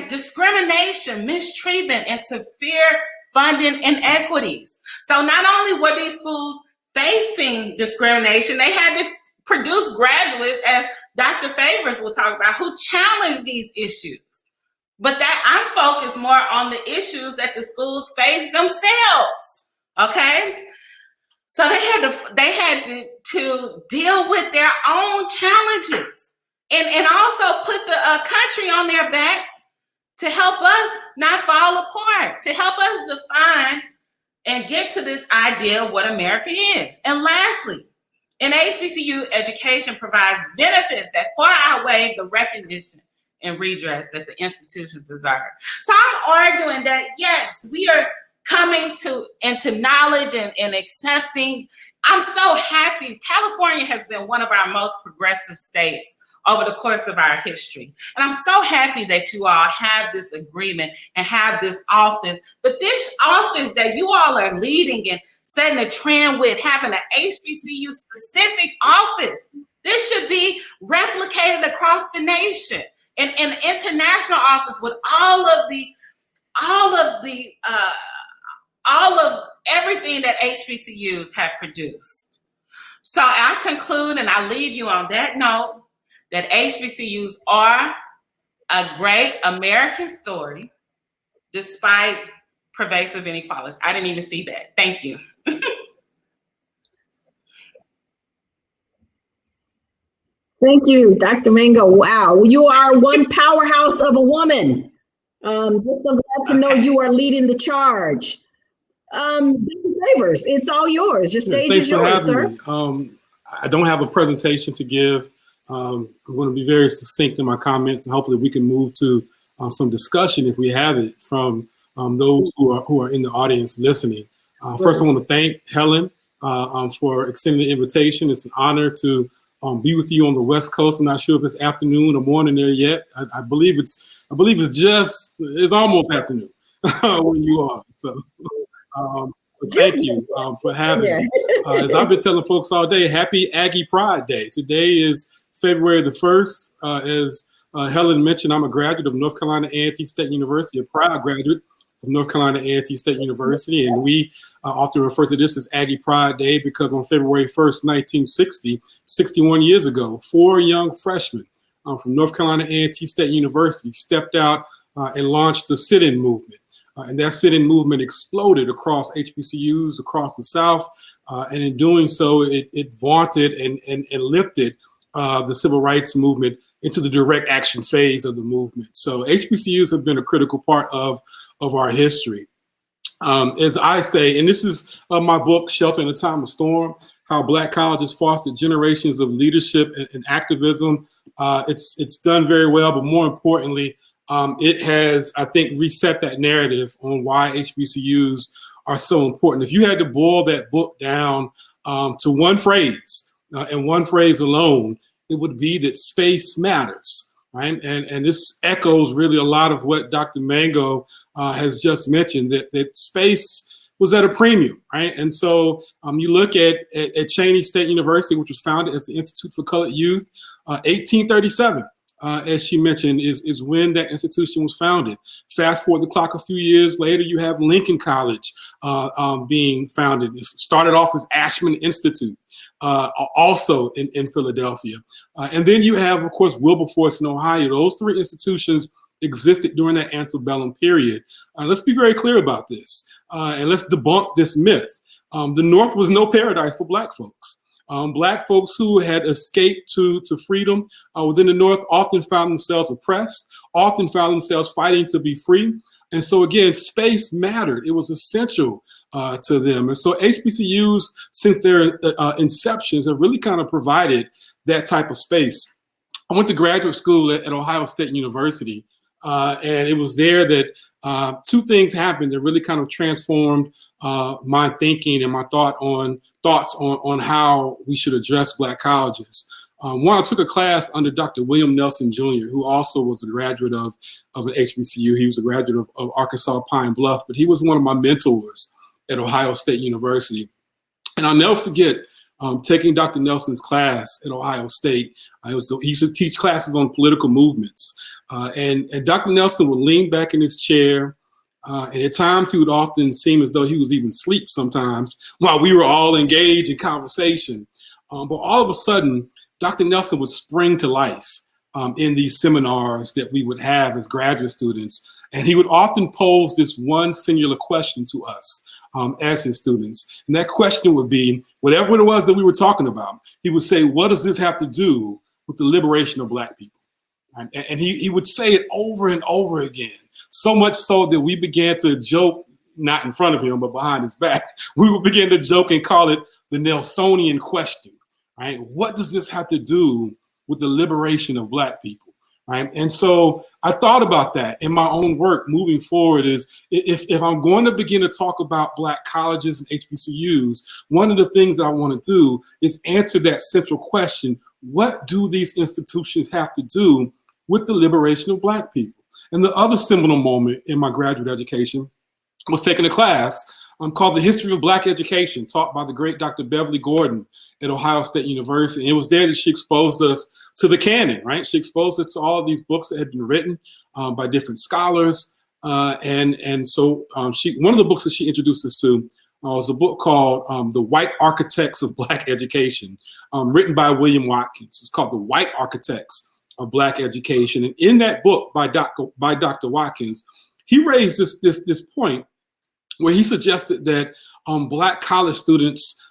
discrimination, mistreatment, and severe funding inequities. So not only were these schools facing discrimination, they had to produce graduates, as Dr. Favors will talk about, who challenged these issues. But that I'm focused more on the issues that the schools face themselves, So they had to deal with their own challenges and also put the country on their backs to help us not fall apart, to help us define and get to this idea of what America is. And lastly, an HBCU education provides benefits that far outweigh the recognition and redress that the institution deserve. So I'm arguing that, yes, we are coming into knowledge and accepting. I'm so happy. California has been one of our most progressive states over the course of our history. And I'm so happy that you all have this agreement and have this office. But this office that you all are leading and setting a trend with, having an HBCU specific office, this should be replicated across the nation. And an international office with all of everything that HBCUs have produced. So I conclude and I leave you on that note that HBCUs are a great American story despite pervasive inequalities. I didn't even see that. Thank you. Thank you, Dr. Mango. Wow, you are one powerhouse of a woman. Just so glad to know you are leading the charge. Dr. Favors, it's all yours. Your stage is yours, sir. Thanks for having me. I don't have a presentation to give. I'm going to be very succinct in my comments, and hopefully we can move to some discussion if we have it from those who are in the audience listening. First, I want to thank Helen for extending the invitation. It's an honor to be with you on the West Coast. I'm not sure if it's afternoon or morning there yet. I believe it's almost afternoon where you are. So thank you for having me. As I've been telling folks all day, happy Aggie Pride Day. Today is February the 1st. As Helen mentioned, I'm a graduate of North Carolina A&T State University, a proud graduate of North Carolina A&T State University, and we often refer to this as Aggie Pride Day because on February 1st, 1960, 61 years ago, 4 young freshmen from North Carolina A&T State University stepped out and launched the sit-in movement. And that sit-in movement exploded across HBCUs across the South, and in doing so, it vaunted and lifted the civil rights movement into the direct action phase of the movement. So HBCUs have been a critical part of our history. As I say, and this is my book, Shelter in a Time of Storm, how Black colleges fostered generations of leadership and activism. It's done very well, but more importantly, it has, I think, reset that narrative on why HBCUs are so important. If you had to boil that book down to one phrase, and one phrase alone, it would be that space matters, right? And this echoes really a lot of what Dr. Mango has just mentioned, that space was at a premium, right? And so you look at Cheyney State University, which was founded as the Institute for Colored Youth, 1837. As she mentioned, is when that institution was founded. Fast forward the clock a few years later, you have Lincoln College being founded. It started off as Ashman Institute, also in Philadelphia. And then you have, of course, Wilberforce in Ohio. Those 3 institutions existed during that antebellum period. Let's be very clear about this, and let's debunk this myth. The North was no paradise for Black folks. Black folks who had escaped to freedom within the North often found themselves oppressed, often found themselves fighting to be free. And so again, space mattered. It was essential to them. And so HBCUs, since their inceptions, have really kind of provided that type of space. I went to graduate school at Ohio State University, and it was there that 2 things happened that really kind of transformed my thinking and my thoughts on how we should address Black colleges. One, I took a class under Dr. William Nelson Jr., who also was a graduate of an HBCU. He was a graduate of Arkansas Pine Bluff, but he was one of my mentors at Ohio State University. And I'll never forget taking Dr. Nelson's class at Ohio State. He used to teach classes on political movements. And Dr. Nelson would lean back in his chair, and at times he would often seem as though he was even asleep sometimes while we were all engaged in conversation. But all of a sudden, Dr. Nelson would spring to life in these seminars that we would have as graduate students. And he would often pose this one singular question to us as his students. And that question would be, whatever it was that we were talking about, he would say, what does this have to do with the liberation of Black people? And he would say it over and over again, so much so that we began to joke, not in front of him, but behind his back, we would begin to joke and call it the Nelsonian question, right? What does this have to do with the liberation of Black people, right? And so I thought about that in my own work moving forward is if I'm going to begin to talk about Black colleges and HBCUs, one of the things that I want to do is answer that central question: what do these institutions have to do with the liberation of Black people? And the other seminal moment in my graduate education was taking a class called The History of Black Education, taught by the great Dr. Beverly Gordon at Ohio State University. And it was there that she exposed us to the canon, right? She exposed us to all of these books that had been written by different scholars. And so one of the books that she introduced us to was a book called The White Architects of Black Education, written by William Watkins. It's called The White Architects of Black Education. And in that book by Dr. Watkins, he raised this point where he suggested that Black college students,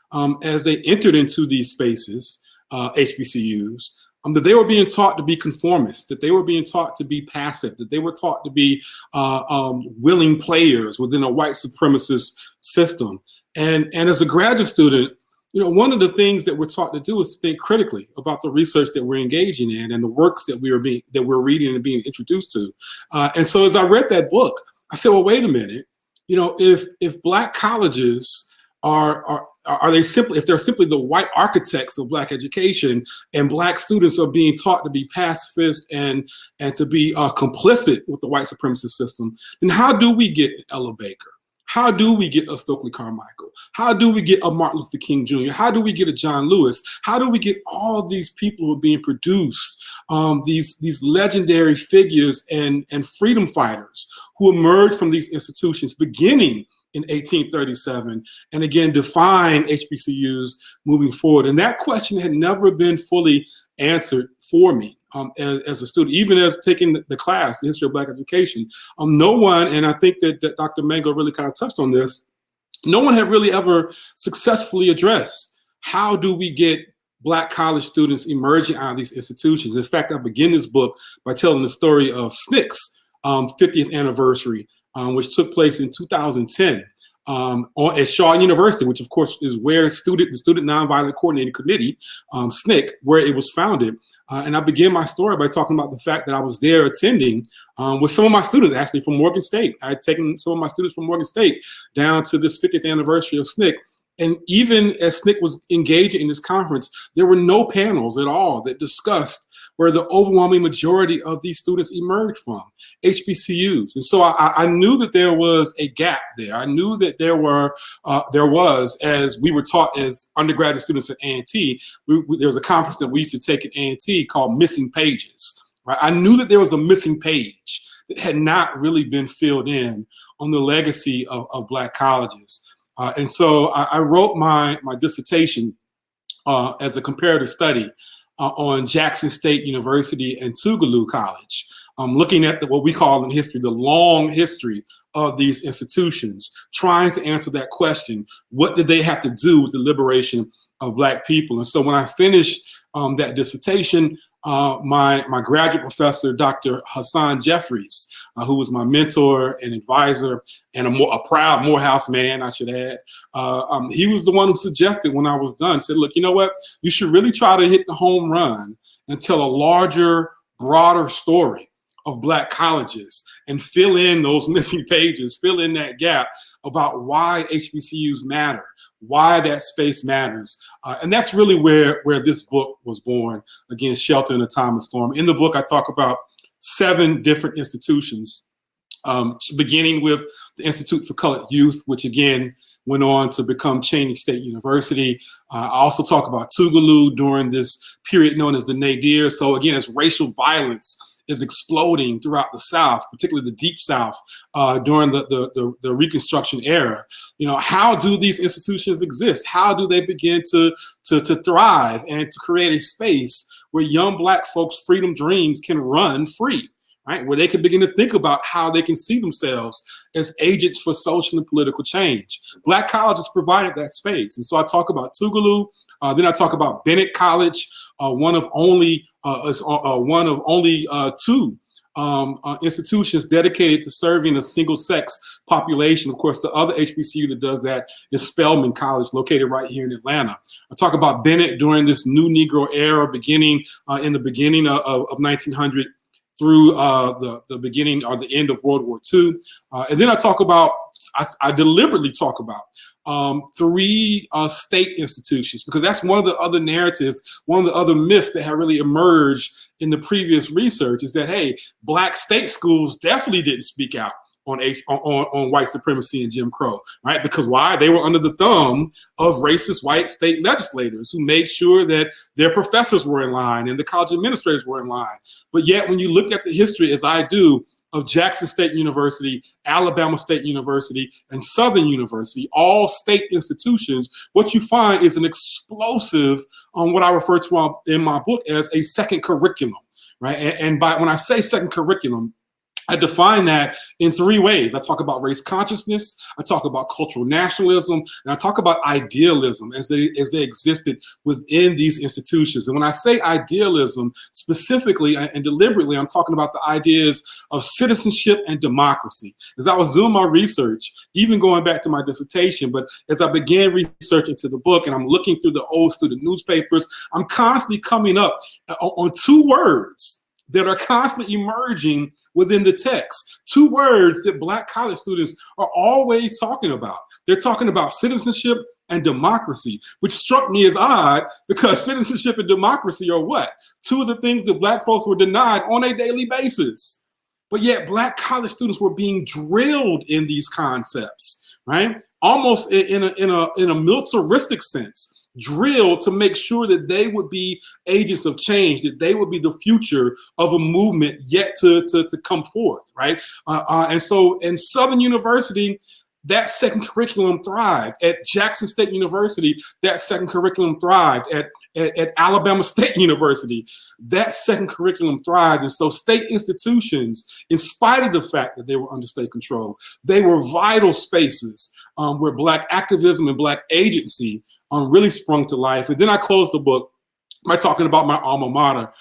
as they entered into these spaces, HBCUs, that they were being taught to be conformists, that they were being taught to be passive, that they were taught to be willing players within a white supremacist system. And as a graduate student, one of the things that we're taught to do is to think critically about the research that we're engaging in and the works that we're reading and being introduced to. And so as I read that book, I said, well, wait a minute. If Black colleges if they're simply the white architects of Black education, and Black students are being taught to be pacifist and to be complicit with the white supremacist system, then how do we get Ella Baker? How do we get a Stokely Carmichael? How do we get a Martin Luther King Jr.? How do we get a John Lewis? How do we get all of these people who are being produced, these legendary figures and freedom fighters who emerged from these institutions beginning in 1837, and again, define HBCUs moving forward? And that question had never been fully answered for me as a student, even as taking the class, the History of Black Education. No one, and I think that Dr. Mango really kind of touched on this, no one had really ever successfully addressed how do we get Black college students emerging out of these institutions. In fact, I begin this book by telling the story of SNCC's 50th anniversary, which took place in 2010 at Shaw University, which of course is where the Student Nonviolent Coordinating Committee, SNCC, where it was founded. And I began my story by talking about the fact that I was there attending with some of my students actually from Morgan State. I had taken some of my students from Morgan State down to this 50th anniversary of SNCC. And even as SNCC was engaging in this conference, there were no panels at all that discussed where the overwhelming majority of these students emerged from, HBCUs. And so I knew that there was a gap there. I knew that there was, as we were taught as undergraduate students at A&T, there was a conference that we used to take at A&T called Missing Pages, right? I knew that there was a missing page that had not really been filled in on the legacy of Black colleges. And so I wrote my dissertation as a comparative study on Jackson State University and Tougaloo College, looking at what we call in history, the long history of these institutions, trying to answer that question: what did they have to do with the liberation of Black people? And so when I finished that dissertation, my graduate professor, Dr. Hassan Jeffries, who was my mentor and advisor and a proud Morehouse man, I should add, he was the one who suggested when I was done, said, look, you know what, you should really try to hit the home run and tell a larger, broader story of Black colleges and fill in those missing pages, fill in that gap about why HBCUs matter, why that space matters. And that's really where this book was born, again, Shelter in a Time of Storm. In the book, I talk about 7 different institutions, beginning with the Institute for Colored Youth, which again went on to become Cheyney State University. I also talk about Tougaloo during this period known as the Nadir. So again, as racial violence is exploding throughout the South, particularly the Deep South, during the Reconstruction era. How do these institutions exist? How do they begin to thrive and to create a space where young Black folks' freedom dreams can run free, right? Where they can begin to think about how they can see themselves as agents for social and political change. Black colleges provided that space. And so I talk about Tougaloo, then I talk about Bennett College, one of only 2 institutions dedicated to serving a single-sex population. Of course, the other HBCU that does that is Spelman College, located right here in Atlanta. I talk about Bennett during this new Negro era, beginning in the beginning of 1900 through the beginning or the end of World War II. And then I talk about, I deliberately talk about three state institutions, because that's one of the other narratives, one of the other myths that have really emerged in the previous research is that, hey, Black state schools definitely didn't speak out on white supremacy and Jim Crow, right? Because why? They were under the thumb of racist white state legislators who made sure that their professors were in line and the college administrators were in line. But yet, when you look at the history, as I do, of Jackson State University, Alabama State University, and Southern University, all state institutions, what you find is an explosive on what I refer to in my book as a second curriculum, right? And when I say second curriculum, I define that in three ways. I talk about race consciousness, I talk about cultural nationalism, and I talk about idealism as they existed within these institutions. And when I say idealism, specifically and deliberately, I'm talking about the ideas of citizenship and democracy. As I was doing my research, even going back to my dissertation, but as I began researching to the book and I'm looking through the old student newspapers, I'm constantly coming up on two words that are constantly emerging within the text. Two words that Black college students are always talking about. They're talking about citizenship and democracy, which struck me as odd because citizenship and democracy are what? Two of the things that Black folks were denied on a daily basis. But yet Black college students were being drilled in these concepts, right? Almost in a militaristic sense. Drilled to make sure that they would be agents of change, that they would be the future of a movement yet to come forth, right? And so in Southern University, that second curriculum thrived. At Jackson State University, that second curriculum thrived. At Alabama State University, that second curriculum thrived. And so state institutions, in spite of the fact that they were under state control, they were vital spaces where Black activism and Black agency really sprung to life. And then I closed the book by talking about my alma mater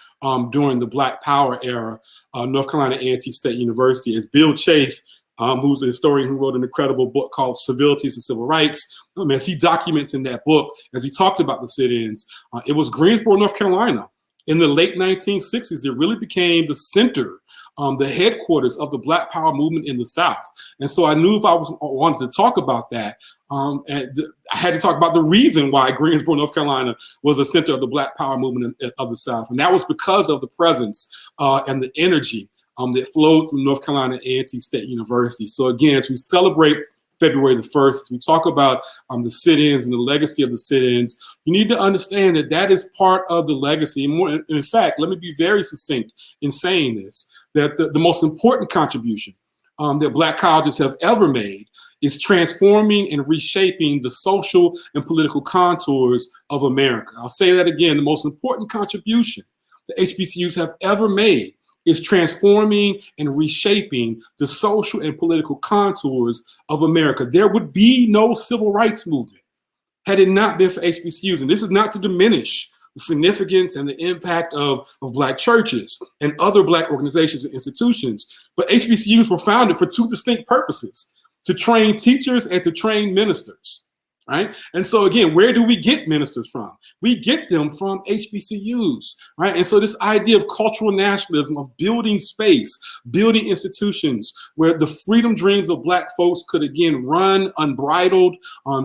during the Black Power era, North Carolina A&T State University. As Bill Chafe, who's a historian who wrote an incredible book called Civilities and Civil Rights, as he documents in that book, as he talked about the sit-ins, it was Greensboro, North Carolina. In the late 1960s, it really became the center, the headquarters of the Black Power movement in the South. And so I knew if I wanted to talk about that, I had to talk about the reason why Greensboro, North Carolina was the center of the Black Power movement of the South. And that was because of the presence and the energy that flowed through North Carolina A&T State University. So again, as we celebrate February the 1st, as we talk about the sit-ins and the legacy of the sit-ins, you need to understand that that is part of the legacy. And more, in fact, let me be very succinct in saying this, that the most important contribution that Black colleges have ever made is transforming and reshaping the social and political contours of America. I'll say that again, the most important contribution that HBCUs have ever made is transforming and reshaping the social and political contours of America. There would be no civil rights movement had it not been for HBCUs. And this is not to diminish the significance and the impact of Black churches and other Black organizations and institutions, but HBCUs were founded for two distinct purposes: to train teachers and to train ministers, right? And so again, where do we get ministers from? We get them from HBCUs, right? And so this idea of cultural nationalism, of building space, building institutions where the freedom dreams of Black folks could again run unbridled,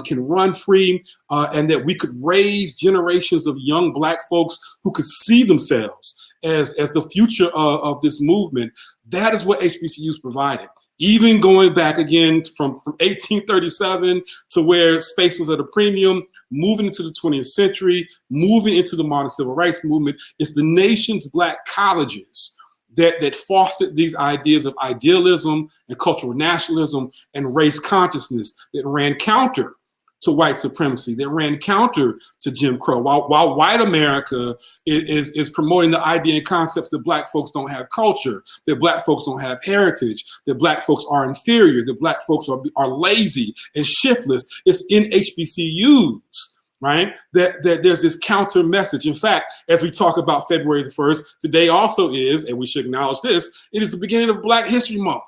can run free, and that we could raise generations of young Black folks who could see themselves as the future of this movement. That is what HBCUs provided. Even going back again from 1837 to where space was at a premium, moving into the 20th century, moving into the modern civil rights movement, it's the nation's Black colleges that fostered these ideas of idealism and cultural nationalism and race consciousness that ran counter to white supremacy, that ran counter to Jim Crow. While white America is promoting the idea and concepts that Black folks don't have culture, that Black folks don't have heritage, that Black folks are inferior, that Black folks are lazy and shiftless, it's in HBCUs right? That there's this counter message. In fact, as we talk about February the 1st, today also is, and we should acknowledge this, it is the beginning of Black History Month,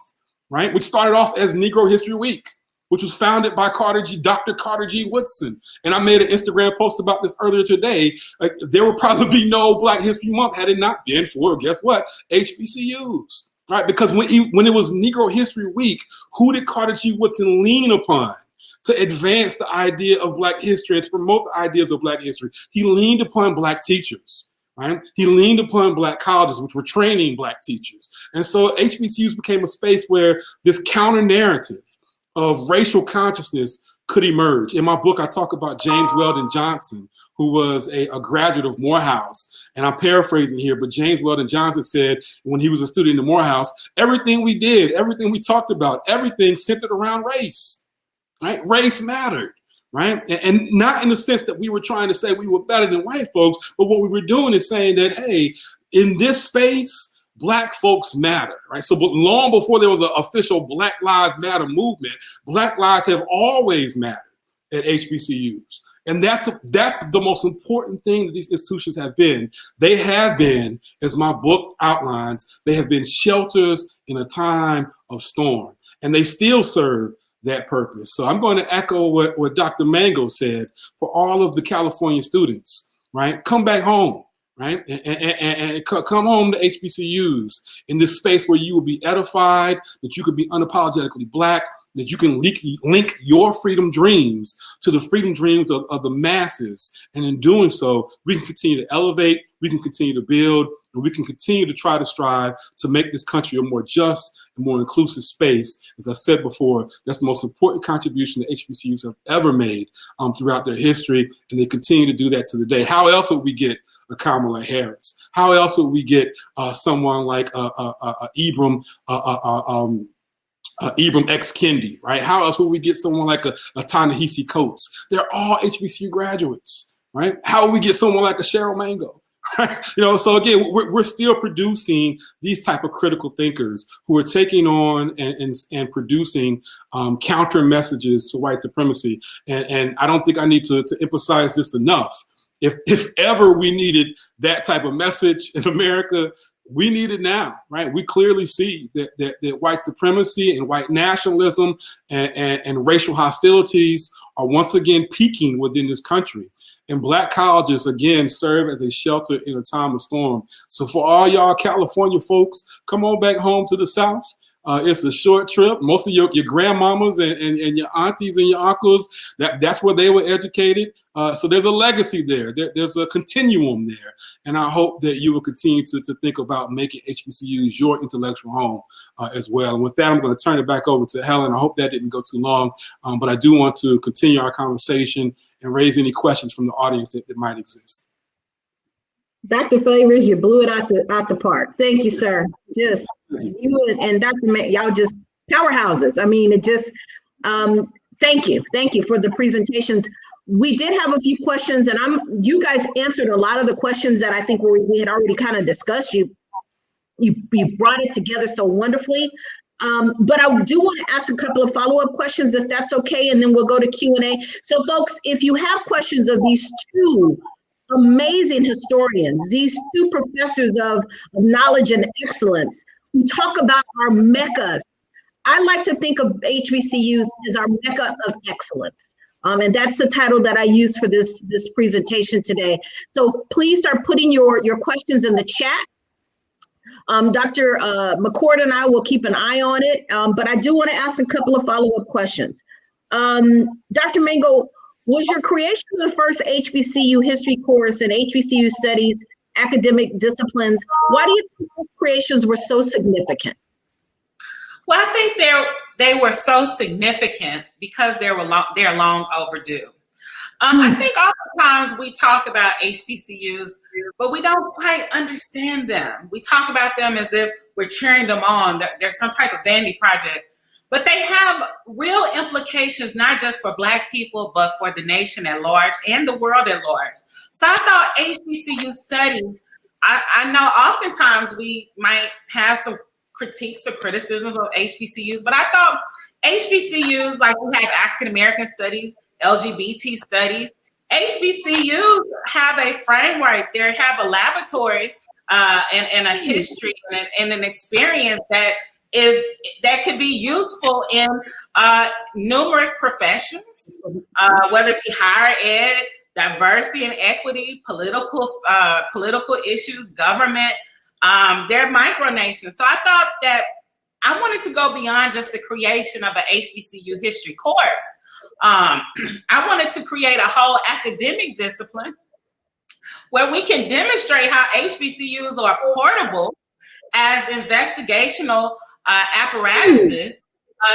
right? Which started off as Negro History Week, which was founded by Dr. Carter G. Woodson. And I made an Instagram post about this earlier today. There would probably be no Black History Month had it not been for, guess what, HBCUs, right? Because when it was Negro History Week, who did Carter G. Woodson lean upon to advance the idea of Black history and to promote the ideas of Black history? He leaned upon Black teachers, right? He leaned upon Black colleges, which were training Black teachers. And so HBCUs became a space where this counter narrative of racial consciousness could emerge. In my book, I talk about James Weldon Johnson, who was a graduate of Morehouse. And I'm paraphrasing here, but James Weldon Johnson said when he was a student in Morehouse, everything we did, everything we talked about, everything centered around race. Right? Race mattered, right? And not in the sense that we were trying to say we were better than white folks, but what we were doing is saying that, hey, in this space, Black folks matter, right? So but long before there was an official Black Lives Matter movement, Black lives have always mattered at HBCUs. And that's the most important thing that these institutions have been. They have been, as my book outlines, they have been shelters in a time of storm. And they still serve that purpose. So I'm going to echo what Dr. Mango said for all of the California students, right? Come back home, right? And come home to HBCUs in this space where you will be edified, that you could be unapologetically Black, that you can link your freedom dreams to the freedom dreams of the masses. And in doing so, we can continue to elevate, we can continue to build, and we can continue to try to strive to make this country a more just and more inclusive space. As I said before, that's the most important contribution that HBCUs have ever made throughout their history, and they continue to do that to the day. How else would we get a Kamala Harris? How else would we get someone like Ibram X. Kendi, right? How else would we get someone like a Ta-Nehisi Coates? They're all HBCU graduates, right? How would we get someone like a Cheryl Mango? So again, we're still producing these type of critical thinkers who are taking on and producing counter messages to white supremacy. And I don't think I need to emphasize this enough. If ever we needed that type of message in America, we need it now, right? We clearly see that white supremacy and white nationalism and racial hostilities are once again peaking within this country. And Black colleges, again, serve as a shelter in a time of storm. So for all y'all California folks, come on back home to the South. It's a short trip. Most of your grandmamas and your aunties and your uncles, that's where they were educated. So there's a legacy there. There's a continuum there. And I hope that you will continue to think about making HBCUs your intellectual home as well. And with that, I'm going to turn it back over to Helen. I hope that didn't go too long, but I do want to continue our conversation and raise any questions from the audience that might exist. Dr. Favors, you blew it out the park. Thank you, sir. Just you and Dr. Y'all just powerhouses. I mean, it just, thank you for the presentations. We did have a few questions, and you guys answered a lot of the questions that I think we had already kind of discussed. You brought it together so wonderfully. But I do want to ask a couple of follow-up questions, if that's okay, and then we'll go to Q&A. So folks, if you have questions of these two amazing historians, these two professors of knowledge and excellence who talk about our meccas, I like to think of HBCUs as our mecca of excellence. And that's the title that I used for this presentation today. So please start putting your questions in the chat. Dr. McCord and I will keep an eye on it, but I do want to ask a couple of follow-up questions. Dr. Mango, was your creation of the first HBCU history course and HBCU studies academic disciplines, why do you think those creations were so significant? Well, I think they were so significant because they're long overdue. I think oftentimes we talk about HBCUs, but we don't quite understand them. We talk about them as if we're cheering them on. They're some type of vanity project, but they have real implications, not just for Black people, but for the nation at large and the world at large. So I thought HBCU studies, I know oftentimes we might have some critiques or criticism of HBCUs, but I thought HBCUs, like we have African American studies, LGBT studies, HBCUs have a framework. They have a laboratory and a history and an experience that could be useful in numerous professions, whether it be higher ed, diversity and equity, political issues, government. They're micronations. So I thought that I wanted to go beyond just the creation of an HBCU history course. I wanted to create a whole academic discipline where we can demonstrate how HBCUs are portable as investigational apparatuses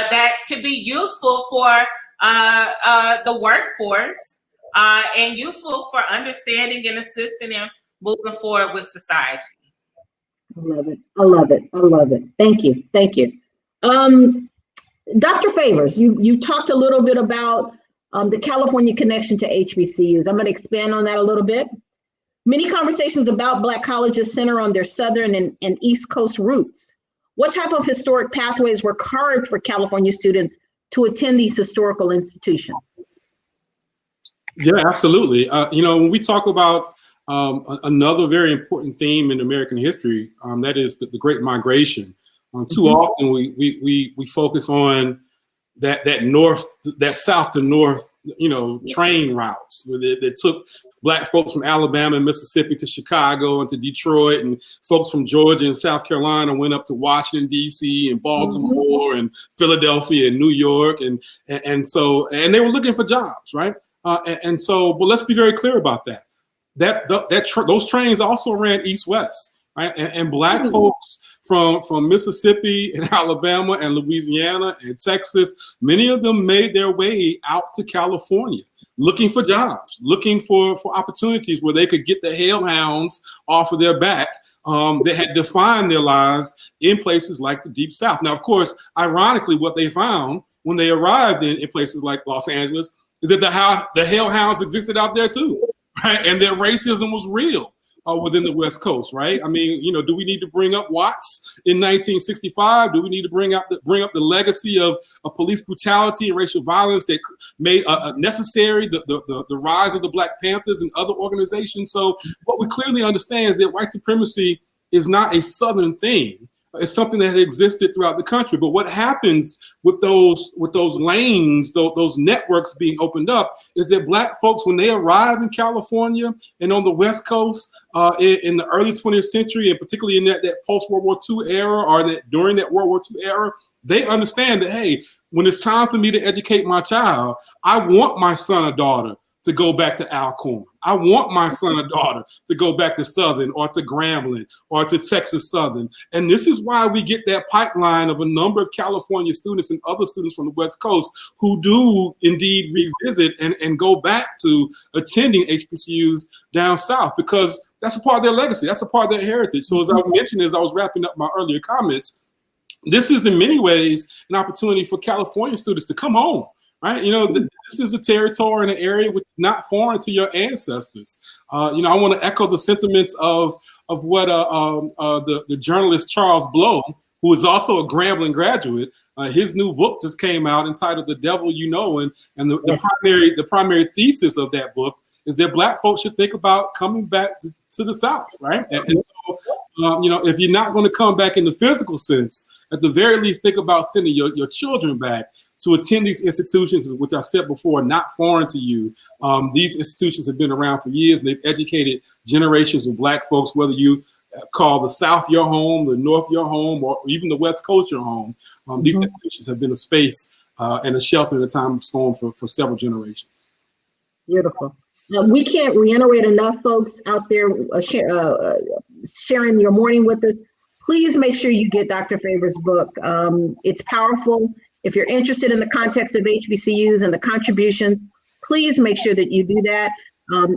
that could be useful for the workforce and useful for understanding and assisting in moving forward with society. I love it. I love it. I love it. Thank you. Thank you. Dr. Favors, you talked a little bit about the California connection to HBCUs. I'm going to expand on that a little bit. Many conversations about Black colleges center on their Southern and East Coast roots. What type of historic pathways were carved for California students to attend these historical institutions? Yeah, absolutely. When we talk about another very important theme in American history, that is the Great Migration. Too often we focus on that south to north, train routes that took Black folks from Alabama and Mississippi to Chicago and to Detroit, and folks from Georgia and South Carolina went up to Washington, D.C. and Baltimore and Philadelphia and New York. And so they were looking for jobs, right? But let's be very clear about that. Those trains also ran east-west, right? And Black folks from Mississippi and Alabama and Louisiana and Texas, many of them made their way out to California, looking for jobs, looking for opportunities where they could get the hellhounds off of their back that had defined their lives in places like the Deep South. Now, of course, ironically, what they found when they arrived in places like Los Angeles is that the hellhounds existed out there too, right? And that racism was real within the West Coast, right? I mean, do we need to bring up Watts in 1965? Do we need to bring up the legacy of police brutality and racial violence that made necessary the rise of the Black Panthers and other organizations? So what we clearly understand is that white supremacy is not a Southern thing. It's something that had existed throughout the country. But what happens with those lanes, those networks being opened up, is that Black folks, when they arrive in California and on the West Coast in the early 20th century, and particularly in that post-World War II era or during that World War II era, they understand that, hey, when it's time for me to educate my child, I want my son or daughter to go back to Alcorn. I want my son or daughter to go back to Southern or to Grambling or to Texas Southern. And this is why we get that pipeline of a number of California students and other students from the West Coast who do indeed revisit and go back to attending HBCUs down south, because that's a part of their legacy. That's a part of their heritage. So as I mentioned, as I was wrapping up my earlier comments, this is in many ways an opportunity for California students to come home. Right, this is a territory and an area which is not foreign to your ancestors. I want to echo the sentiments of what the journalist Charles Blow, who is also a Grambling graduate, his new book just came out entitled "The Devil You Know," and the primary thesis of that book is that Black folks should think about coming back to the South, right? And so, if you're not going to come back in the physical sense, at the very least, think about sending your children back to attend these institutions, which I said before, are not foreign to you. These institutions have been around for years, and they've educated generations of Black folks, whether you call the South your home, the North your home, or even the West Coast your home. These institutions have been a space and a shelter in a time of storm for several generations. Beautiful. We can't reiterate enough, folks out there sharing your morning with us. Please make sure you get Dr. Favors' book. It's powerful. If you're interested in the context of HBCUs and the contributions, please make sure that you do that.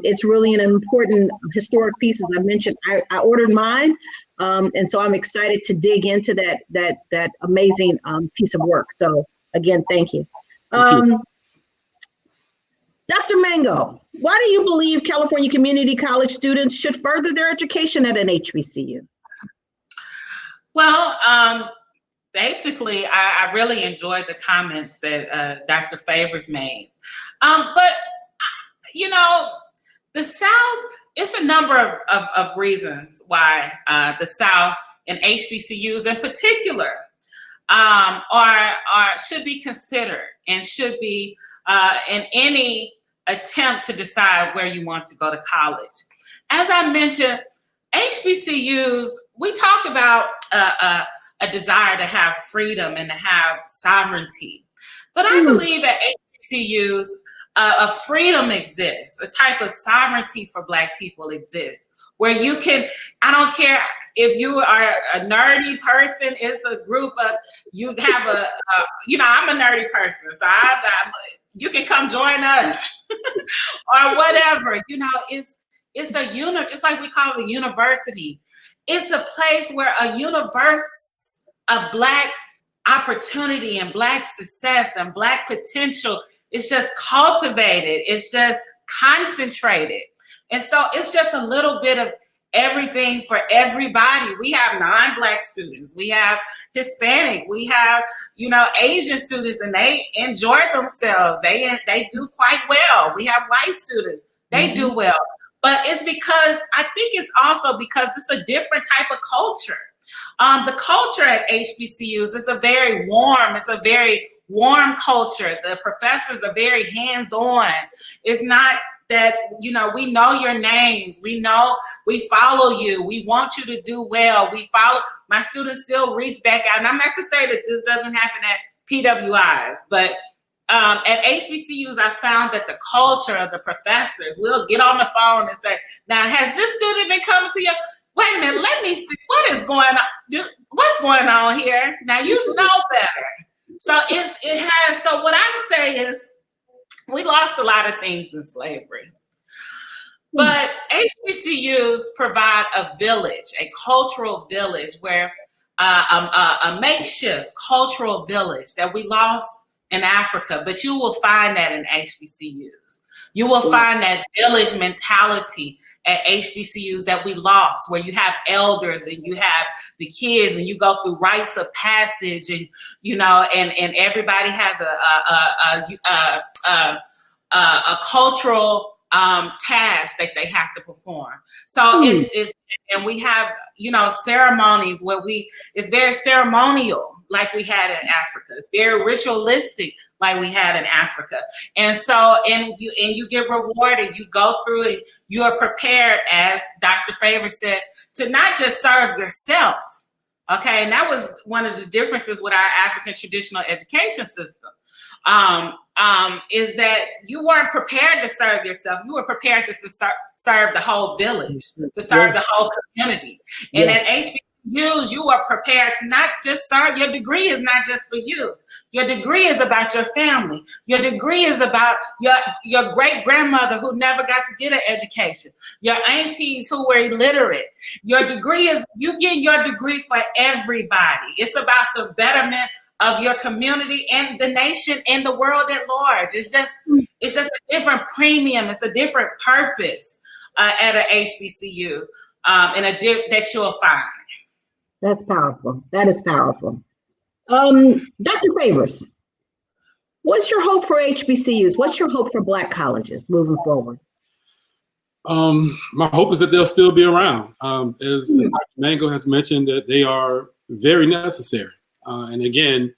It's really an important historic piece. As I mentioned, I ordered mine, and so I'm excited to dig into that amazing piece of work. So again, thank you. Dr. Mango, why do you believe California community college students should further their education at an HBCU? Well, basically, I really enjoyed the comments that Dr. Favors made. But, the South, it's a number of reasons why the South and HBCUs in particular should be considered and should be in any attempt to decide where you want to go to college. As I mentioned, HBCUs, we talk about a desire to have freedom and to have sovereignty. But I believe at HBCUs, a freedom exists, a type of sovereignty for Black people exists, where you can, I don't care if you are a nerdy person, it's a group of, you have I'm a nerdy person, so you can come join us or whatever, it's a unit, just like we call it a university. It's a place where a universe of Black opportunity and Black success and Black potential is just cultivated. It's just concentrated. And so it's just a little bit of everything for everybody. We have non-Black students, we have Hispanic, we have, Asian students, and they enjoy themselves. They do quite well. We have white students, they do well. But it's because, I think it's also because it's a different type of culture. The culture at HBCUs is a very warm culture. The professors are very hands-on. It's not that, we know your names. We know, we follow you. We want you to do well. My students still reach back out. And I'm not to say that this doesn't happen at PWIs, but at HBCUs, I found that the culture of the professors will get on the phone and say, now, has this student been coming to you? Wait a minute, let me see what is going on. What's going on here? Now, you know better. So so what I say is, we lost a lot of things in slavery. But HBCUs provide a village, a cultural village, where a makeshift cultural village that we lost in Africa, but you will find that in HBCUs. You will find that village mentality at HBCUs that we lost, where you have elders and you have the kids and you go through rites of passage and, and everybody has a cultural task that they have to perform. So it's and we have, ceremonies where it's very ceremonial, like we had in Africa. It's very ritualistic, like we had in Africa. And so, and you get rewarded, you go through it, you are prepared, as Dr. Favor said, to not just serve yourself. Okay, and that was one of the differences with our African traditional education system. Is that you weren't prepared to serve yourself. You were prepared to serve the whole village, to serve the whole community. And at HBCUs, you are prepared to not just serve. Your degree is not just for you. Your degree is about your family. Your degree is about your great-grandmother who never got to get an education. Your aunties who were illiterate. Your degree is, you get your degree for everybody. It's about the betterment of your community and the nation and the world at large. It's just a different premium. It's a different purpose at an HBCU that you'll find. That's powerful. That is powerful. Dr. Favors, what's your hope for HBCUs? What's your hope for Black colleges moving forward? My hope is that they'll still be around. As Dr. Mango has mentioned, that they are very necessary. And again,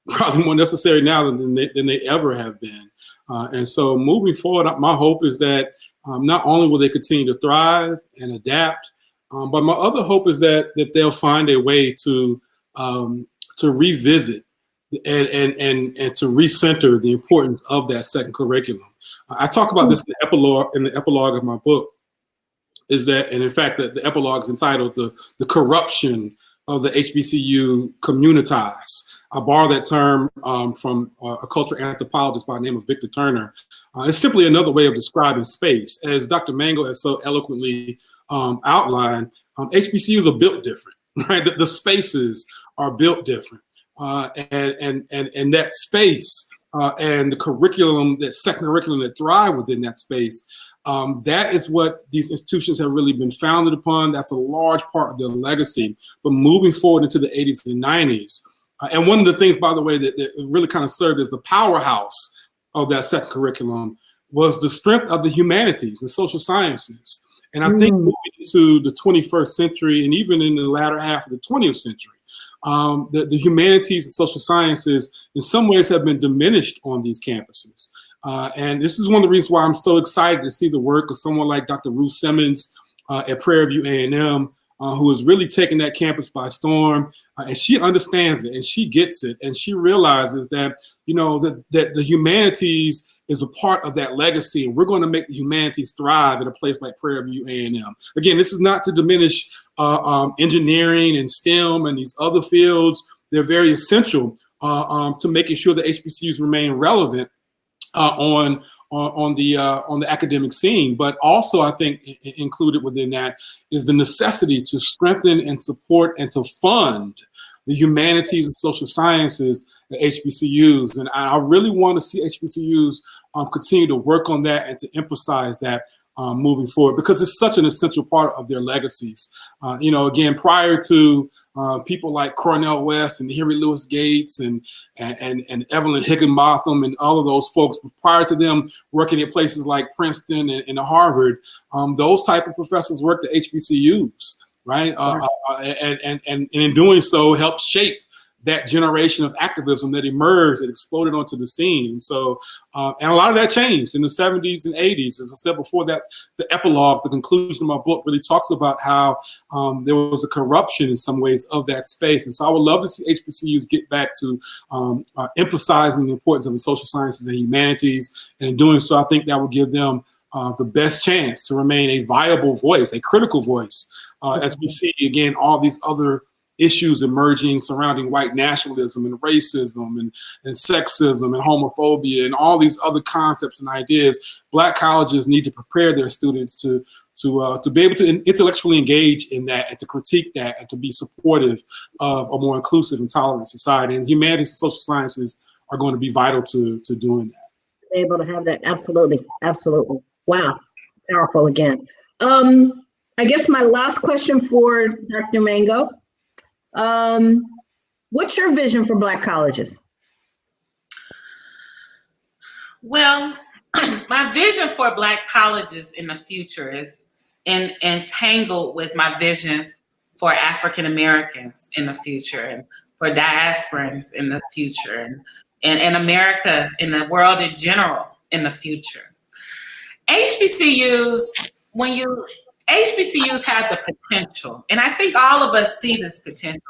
probably more necessary now than they ever have been. And so moving forward, my hope is that not only will they continue to thrive and adapt, but my other hope is that they'll find a way to revisit and to recenter the importance of that second curriculum. I talk about this in the epilogue of my book, is that, and in fact, the epilogue is entitled The Corruption of the HBCU Communitas. I borrow that term from a cultural anthropologist by the name of Victor Turner. It's simply another way of describing space. As Dr. Mango has so eloquently outlined, HBCUs are built different, right? The spaces are built different. And that space and the curriculum, that second curriculum that thrive within that space, that is what these institutions have really been founded upon. That's a large part of their legacy. But moving forward into the 80s and 90s, and one of the things, by the way, that really kind of served as the powerhouse of that second curriculum was the strength of the humanities and social sciences. And I think moving into the 21st century and even in the latter half of the 20th century, the humanities and social sciences in some ways have been diminished on these campuses. And this is one of the reasons why I'm so excited to see the work of someone like Dr. Ruth Simmons at Prairie View A&M, who is really taking that campus by storm. And she understands it and she gets it. And she realizes that, that the humanities is a part of that legacy, and we're going to make the humanities thrive at a place like Prairie View A&M. Again, this is not to diminish engineering and STEM and these other fields. They're very essential to making sure that HBCUs remain relevant on the academic scene. But also, I think included within that is the necessity to strengthen and support and to fund the humanities and social sciences at HBCUs. And I really want to see HBCUs continue to work on that and to emphasize that moving forward, because it's such an essential part of their legacies. Again, prior to people like Cornel West and Henry Louis Gates and Evelyn Higginbotham and all of those folks, prior to them working at places like Princeton and Harvard, those type of professors worked at HBCUs. Right. And in doing so, helped shape that generation of activism that emerged, that exploded onto the scene. So, and a lot of that changed in the 70s and 80s. As I said before, that the epilogue, the conclusion of my book really talks about how there was a corruption in some ways of that space. And so I would love to see HBCUs get back to emphasizing the importance of the social sciences and humanities. And in doing so, I think that will give them the best chance to remain a viable voice, a critical voice, as we see, again, all these other issues emerging surrounding white nationalism and racism and sexism and homophobia and all these other concepts and ideas. Black colleges need to prepare their students to be able to intellectually engage in that and to critique that and to be supportive of a more inclusive and tolerant society. And humanities and social sciences are going to be vital to doing that. Able to have that. Absolutely. Absolutely. Wow. Powerful again. I guess my last question for Dr. Mango. What's your vision for Black colleges? Well, my vision for Black colleges in the future is entangled with my vision for African Americans in the future and for diasporans in the future and America in the world in general in the future. HBCUs have the potential, and I think all of us see this potential.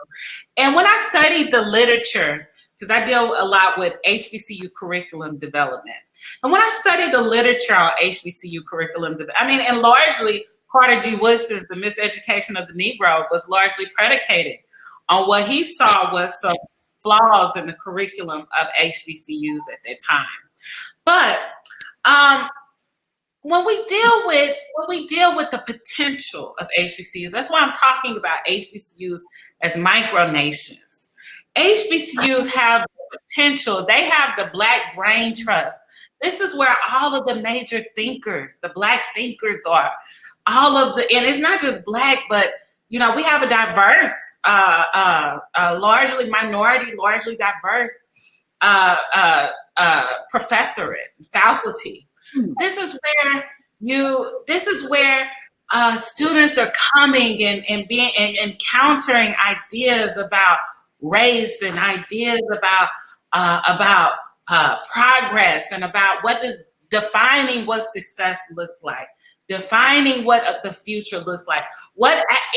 And when I studied the literature, because I deal a lot with HBCU curriculum development, and when I studied the literature on HBCU curriculum, and largely Carter G. Woodson's The Miseducation of the Negro was largely predicated on what he saw was some flaws in the curriculum of HBCUs at that time. But when we deal with the potential of HBCUs, that's why I'm talking about HBCUs as micronations. HBCUs have the potential. They have the Black brain trust. This is where all of the major thinkers, the Black thinkers are. And it's not just Black, but we have a diverse, largely minority, largely diverse professorate, faculty. This is where students are coming and encountering ideas about race and ideas about progress and about defining what success looks like, defining what the future looks like,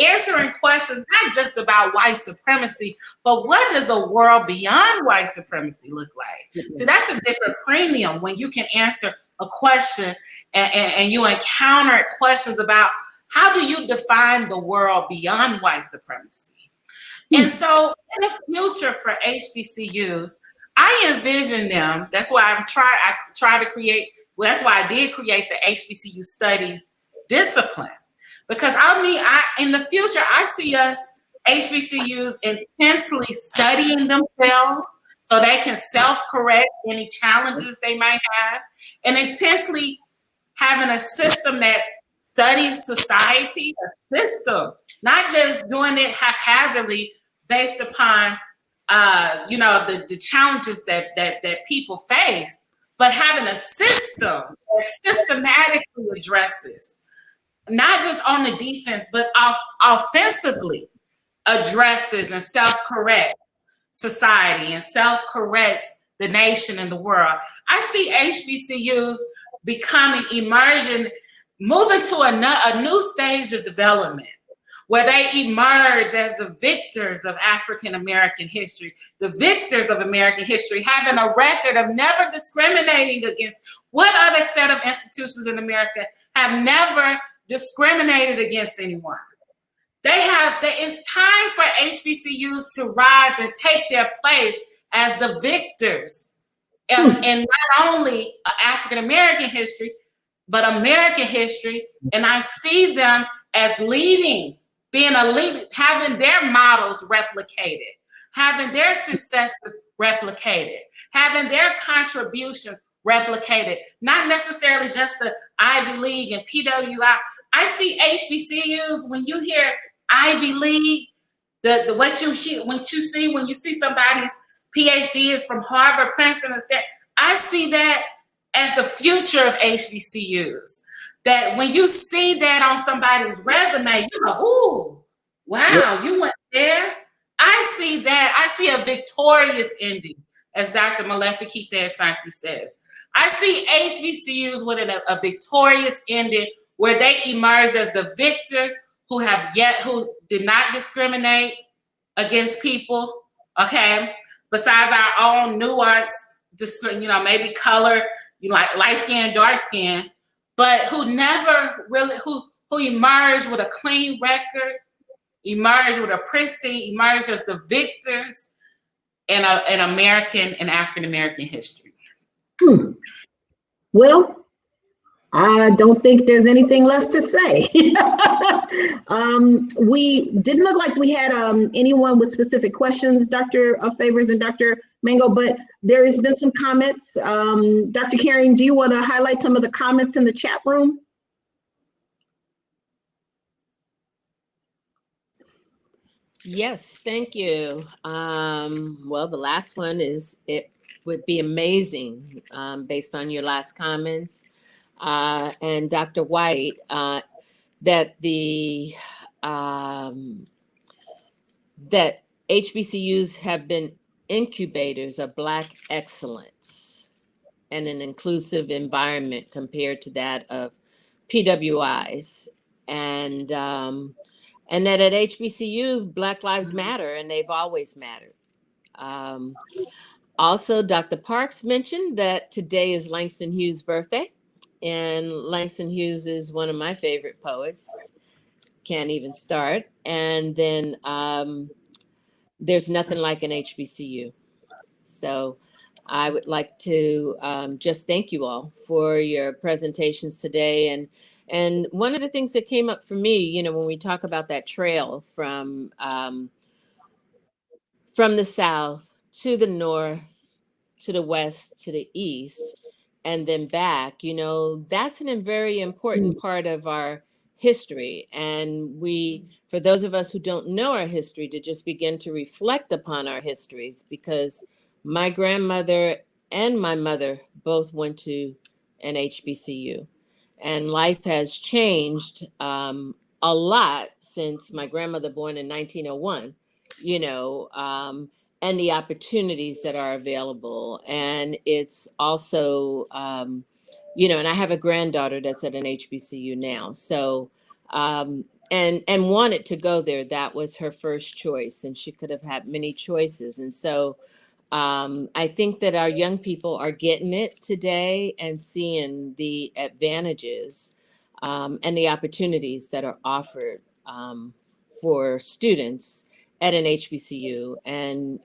answering questions not just about white supremacy, but what does a world beyond white supremacy look like? So that's a different premium when you can answer a question and you encounter questions about how do you define the world beyond white supremacy? And so in the future for HBCUs, I envision them. That's why I try to create. Well, that's why I did create the HBCU studies discipline, because in the future I see us HBCUs intensely studying themselves so they can self-correct any challenges they might have, and intensely having a system that studies society, a system, not just doing it haphazardly based upon the challenges that people face, but having a system that systematically addresses, not just on the defense, but offensively addresses and self-corrects society and self-corrects the nation and the world. I see HBCUs moving to a new stage of development, where they emerge as the victors of African American history, the victors of American history, having a record of never discriminating against. What other set of institutions in America have never discriminated against anyone? It's time for HBCUs to rise and take their place as the victors in not only African American history, but American history. And I see them as being a leader, having their models replicated, having their successes replicated, having their contributions replicated, not necessarily just the Ivy League and PWI. I see HBCUs, when you hear Ivy League, what you hear, when you see somebody's PhD is from Harvard, Princeton, and Stanford, I see that as the future of HBCUs. That when you see that on somebody's resume, you go, ooh, wow, you went there. I see that. I see a victorious ending, as Dr. Malefi Kite-Asante says. I see HBCUs with a victorious ending, where they emerge as the victors who did not discriminate against people, okay? Besides our own nuanced, maybe color, like light skin, dark skin, but who never really, who emerged with a clean record, emerged with a pristine, emerged as the victors in American and African American history. Well, I don't think there's anything left to say. We didn't look like we had anyone with specific questions, Dr. Favors and Dr. Mango, but there has been some comments. Dr. Karen, do you want to highlight some of the comments in the chat room? Yes, thank you. Well, the last one is, it would be amazing, based on your last comments, and Dr. White, that that HBCUs have been incubators of Black excellence and an inclusive environment compared to that of PWIs, and that at HBCU, Black Lives Matter, and they've always mattered. Also, Dr. Parks mentioned that today is Langston Hughes' birthday, and Langston Hughes is one of my favorite poets. Can't even start. And then there's nothing like an HBCU. So I would like to just thank you all for your presentations today. And one of the things that came up for me, when we talk about that trail from the South to the North, to the West, to the East, and then back, that's a very important part of our history. And for those of us who don't know our history, to just begin to reflect upon our histories, because my grandmother and my mother both went to an HBCU, and life has changed a lot since my grandmother born in 1901, and the opportunities that are available. And it's also, and I have a granddaughter that's at an HBCU now. So, and wanted to go there. That was her first choice, and she could have had many choices. And so I think that our young people are getting it today and seeing the advantages and the opportunities that are offered for students at an HBCU. And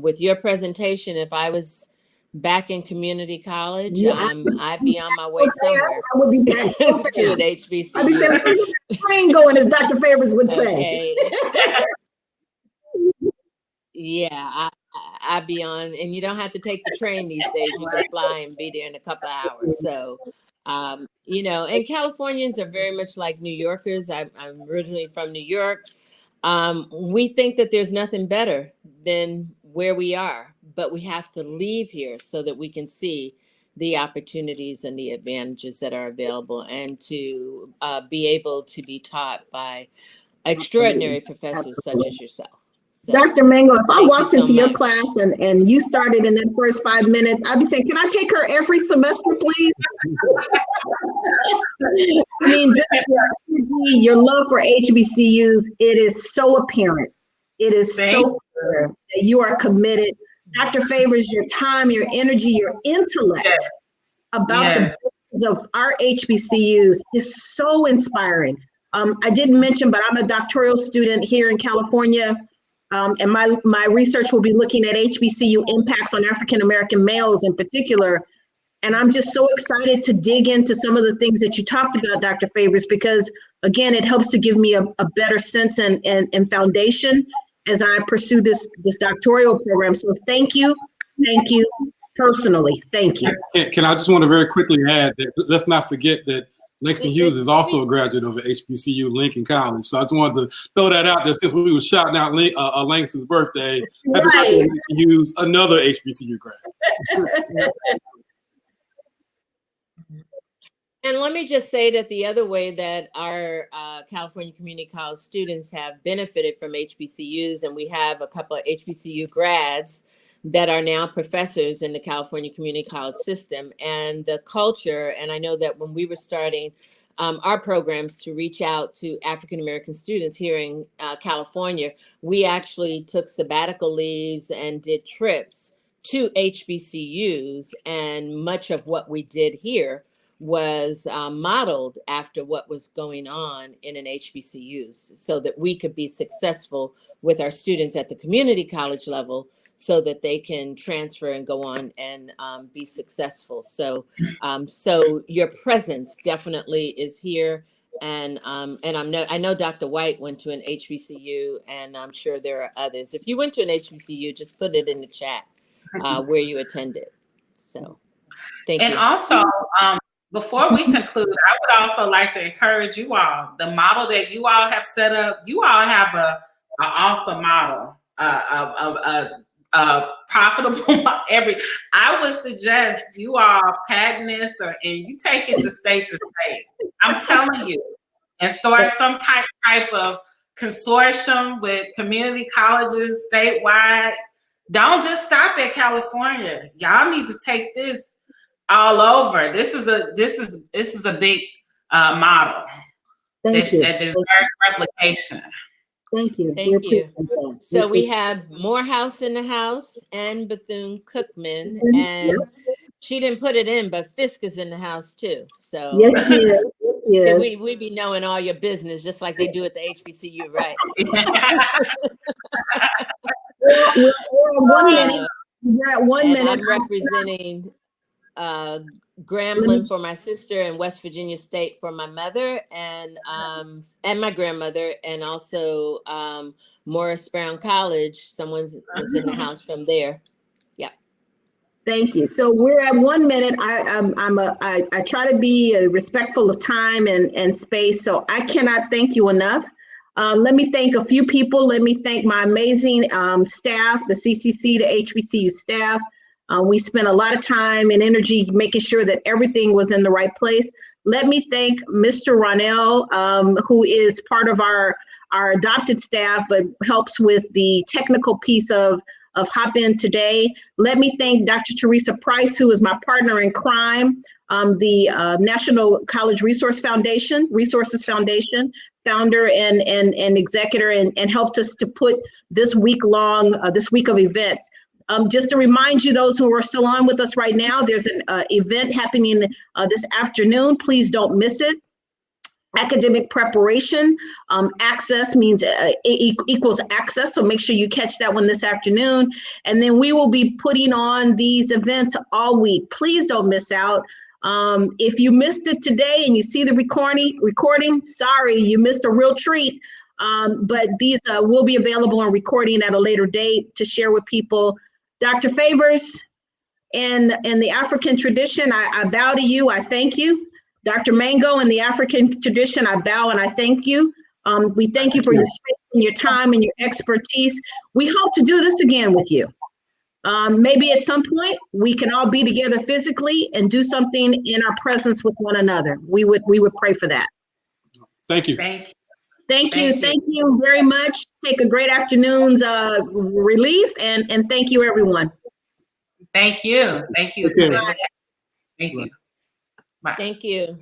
with your presentation, if I was back in community college, I'd be on my way somewhere I would be back to an HBCU. I'd be saying, "There's a train going," as Dr. Favors would say. Okay. Yeah, I'd be on, and you don't have to take the train these days. You can fly and be there in a couple of hours. So, and Californians are very much like New Yorkers. I'm originally from New York. We think that there's nothing better than where we are, but we have to leave here so that we can see the opportunities and the advantages that are available, and to be able to be taught by extraordinary professors such as yourself. So, Dr. Mango, if I thank you walked so into your much. class and you started in that first 5 minutes, I'd be saying, can I take her every semester, please? I mean, just your love for HBCUs, it is so apparent. It is so clear that you are committed. Dr. Favors, your time, your energy, your intellect about the business of our HBCUs is so inspiring. I didn't mention, but I'm a doctoral student here in California. And my research will be looking at HBCU impacts on African American males in particular. And I'm just so excited to dig into some of the things that you talked about, Dr. Favors, because again, it helps to give me a better sense and foundation as I pursue this doctoral program. So thank you personally, thank you. Can I just want to very quickly add that let's not forget that Langston Hughes is also a graduate of HBCU Lincoln College. So I just wanted to throw that out there since we were shouting out Langston's birthday. Happy birthday, Langston Hughes, another HBCU grad. And let me just say that the other way that our California Community College students have benefited from HBCUs, and we have a couple of HBCU grads that are now professors in the California Community College system, and the culture. And I know that when we were starting our programs to reach out to African American students here in California, we actually took sabbatical leaves and did trips to HBCUs, and much of what we did here was modeled after what was going on in an HBCUs, so that we could be successful with our students at the community college level, so that they can transfer and go on and be successful. So, so your presence definitely is here, and I know Dr. White went to an HBCU, and I'm sure there are others. If you went to an HBCU, just put it in the chat where you attended. So, thank you. And also, before we conclude, I would also like to encourage you all. The model that you all have set up, you all have an awesome model, profitable. I would suggest you all patent this, and you take it to state. I'm telling you, and start some type of consortium with community colleges statewide. Don't just stop at California. Y'all need to take this all over. This is a big model that deserves replication. Thank you. Thank you. So we have Morehouse in the house and Bethune-Cookman, and she didn't put it in, but Fisk is in the house too. So yes. We be knowing all your business just like they do at the HBCU, right? We're at 1 minute. I'm representing Grambling for my sister, and West Virginia State for my mother, and my grandmother, and also Morris Brown College. Someone was in the house from there. Yeah. Thank you. So we're at 1 minute. I try to be respectful of time and space. So I cannot thank you enough. Let me thank a few people. Let me thank my amazing staff, the CCC, the HBCU staff. We spent a lot of time and energy making sure that everything was in the right place. Let me thank Mr. Ronell, who is part of our adopted staff, but helps with the technical piece of Hop In Today. Let me thank Dr. Teresa Price, who is my partner in crime, the National College Resources Foundation, founder and executor, and helped us to put this week of events. Just to remind you, those who are still on with us right now, there's an event happening this afternoon. Please don't miss it. Academic preparation, access means equals access. So make sure you catch that one this afternoon. And then we will be putting on these events all week. Please don't miss out. If you missed it today and you see the recording, sorry, you missed a real treat. But these will be available on recording at a later date to share with people. Dr. Favors, in the African tradition, I bow to you, I thank you. Dr. Mango, in the African tradition, I bow and I thank you. We thank you for your space and your time and your expertise. We hope to do this again with you. maybe at some point we can all be together physically and do something in our presence with one another. We would pray for that. Thank you. Thank you. Thank you very much. Take a great afternoon's relief, and thank you, everyone. Thank you. Thank you. Okay. Thank you. Bye. Thank you.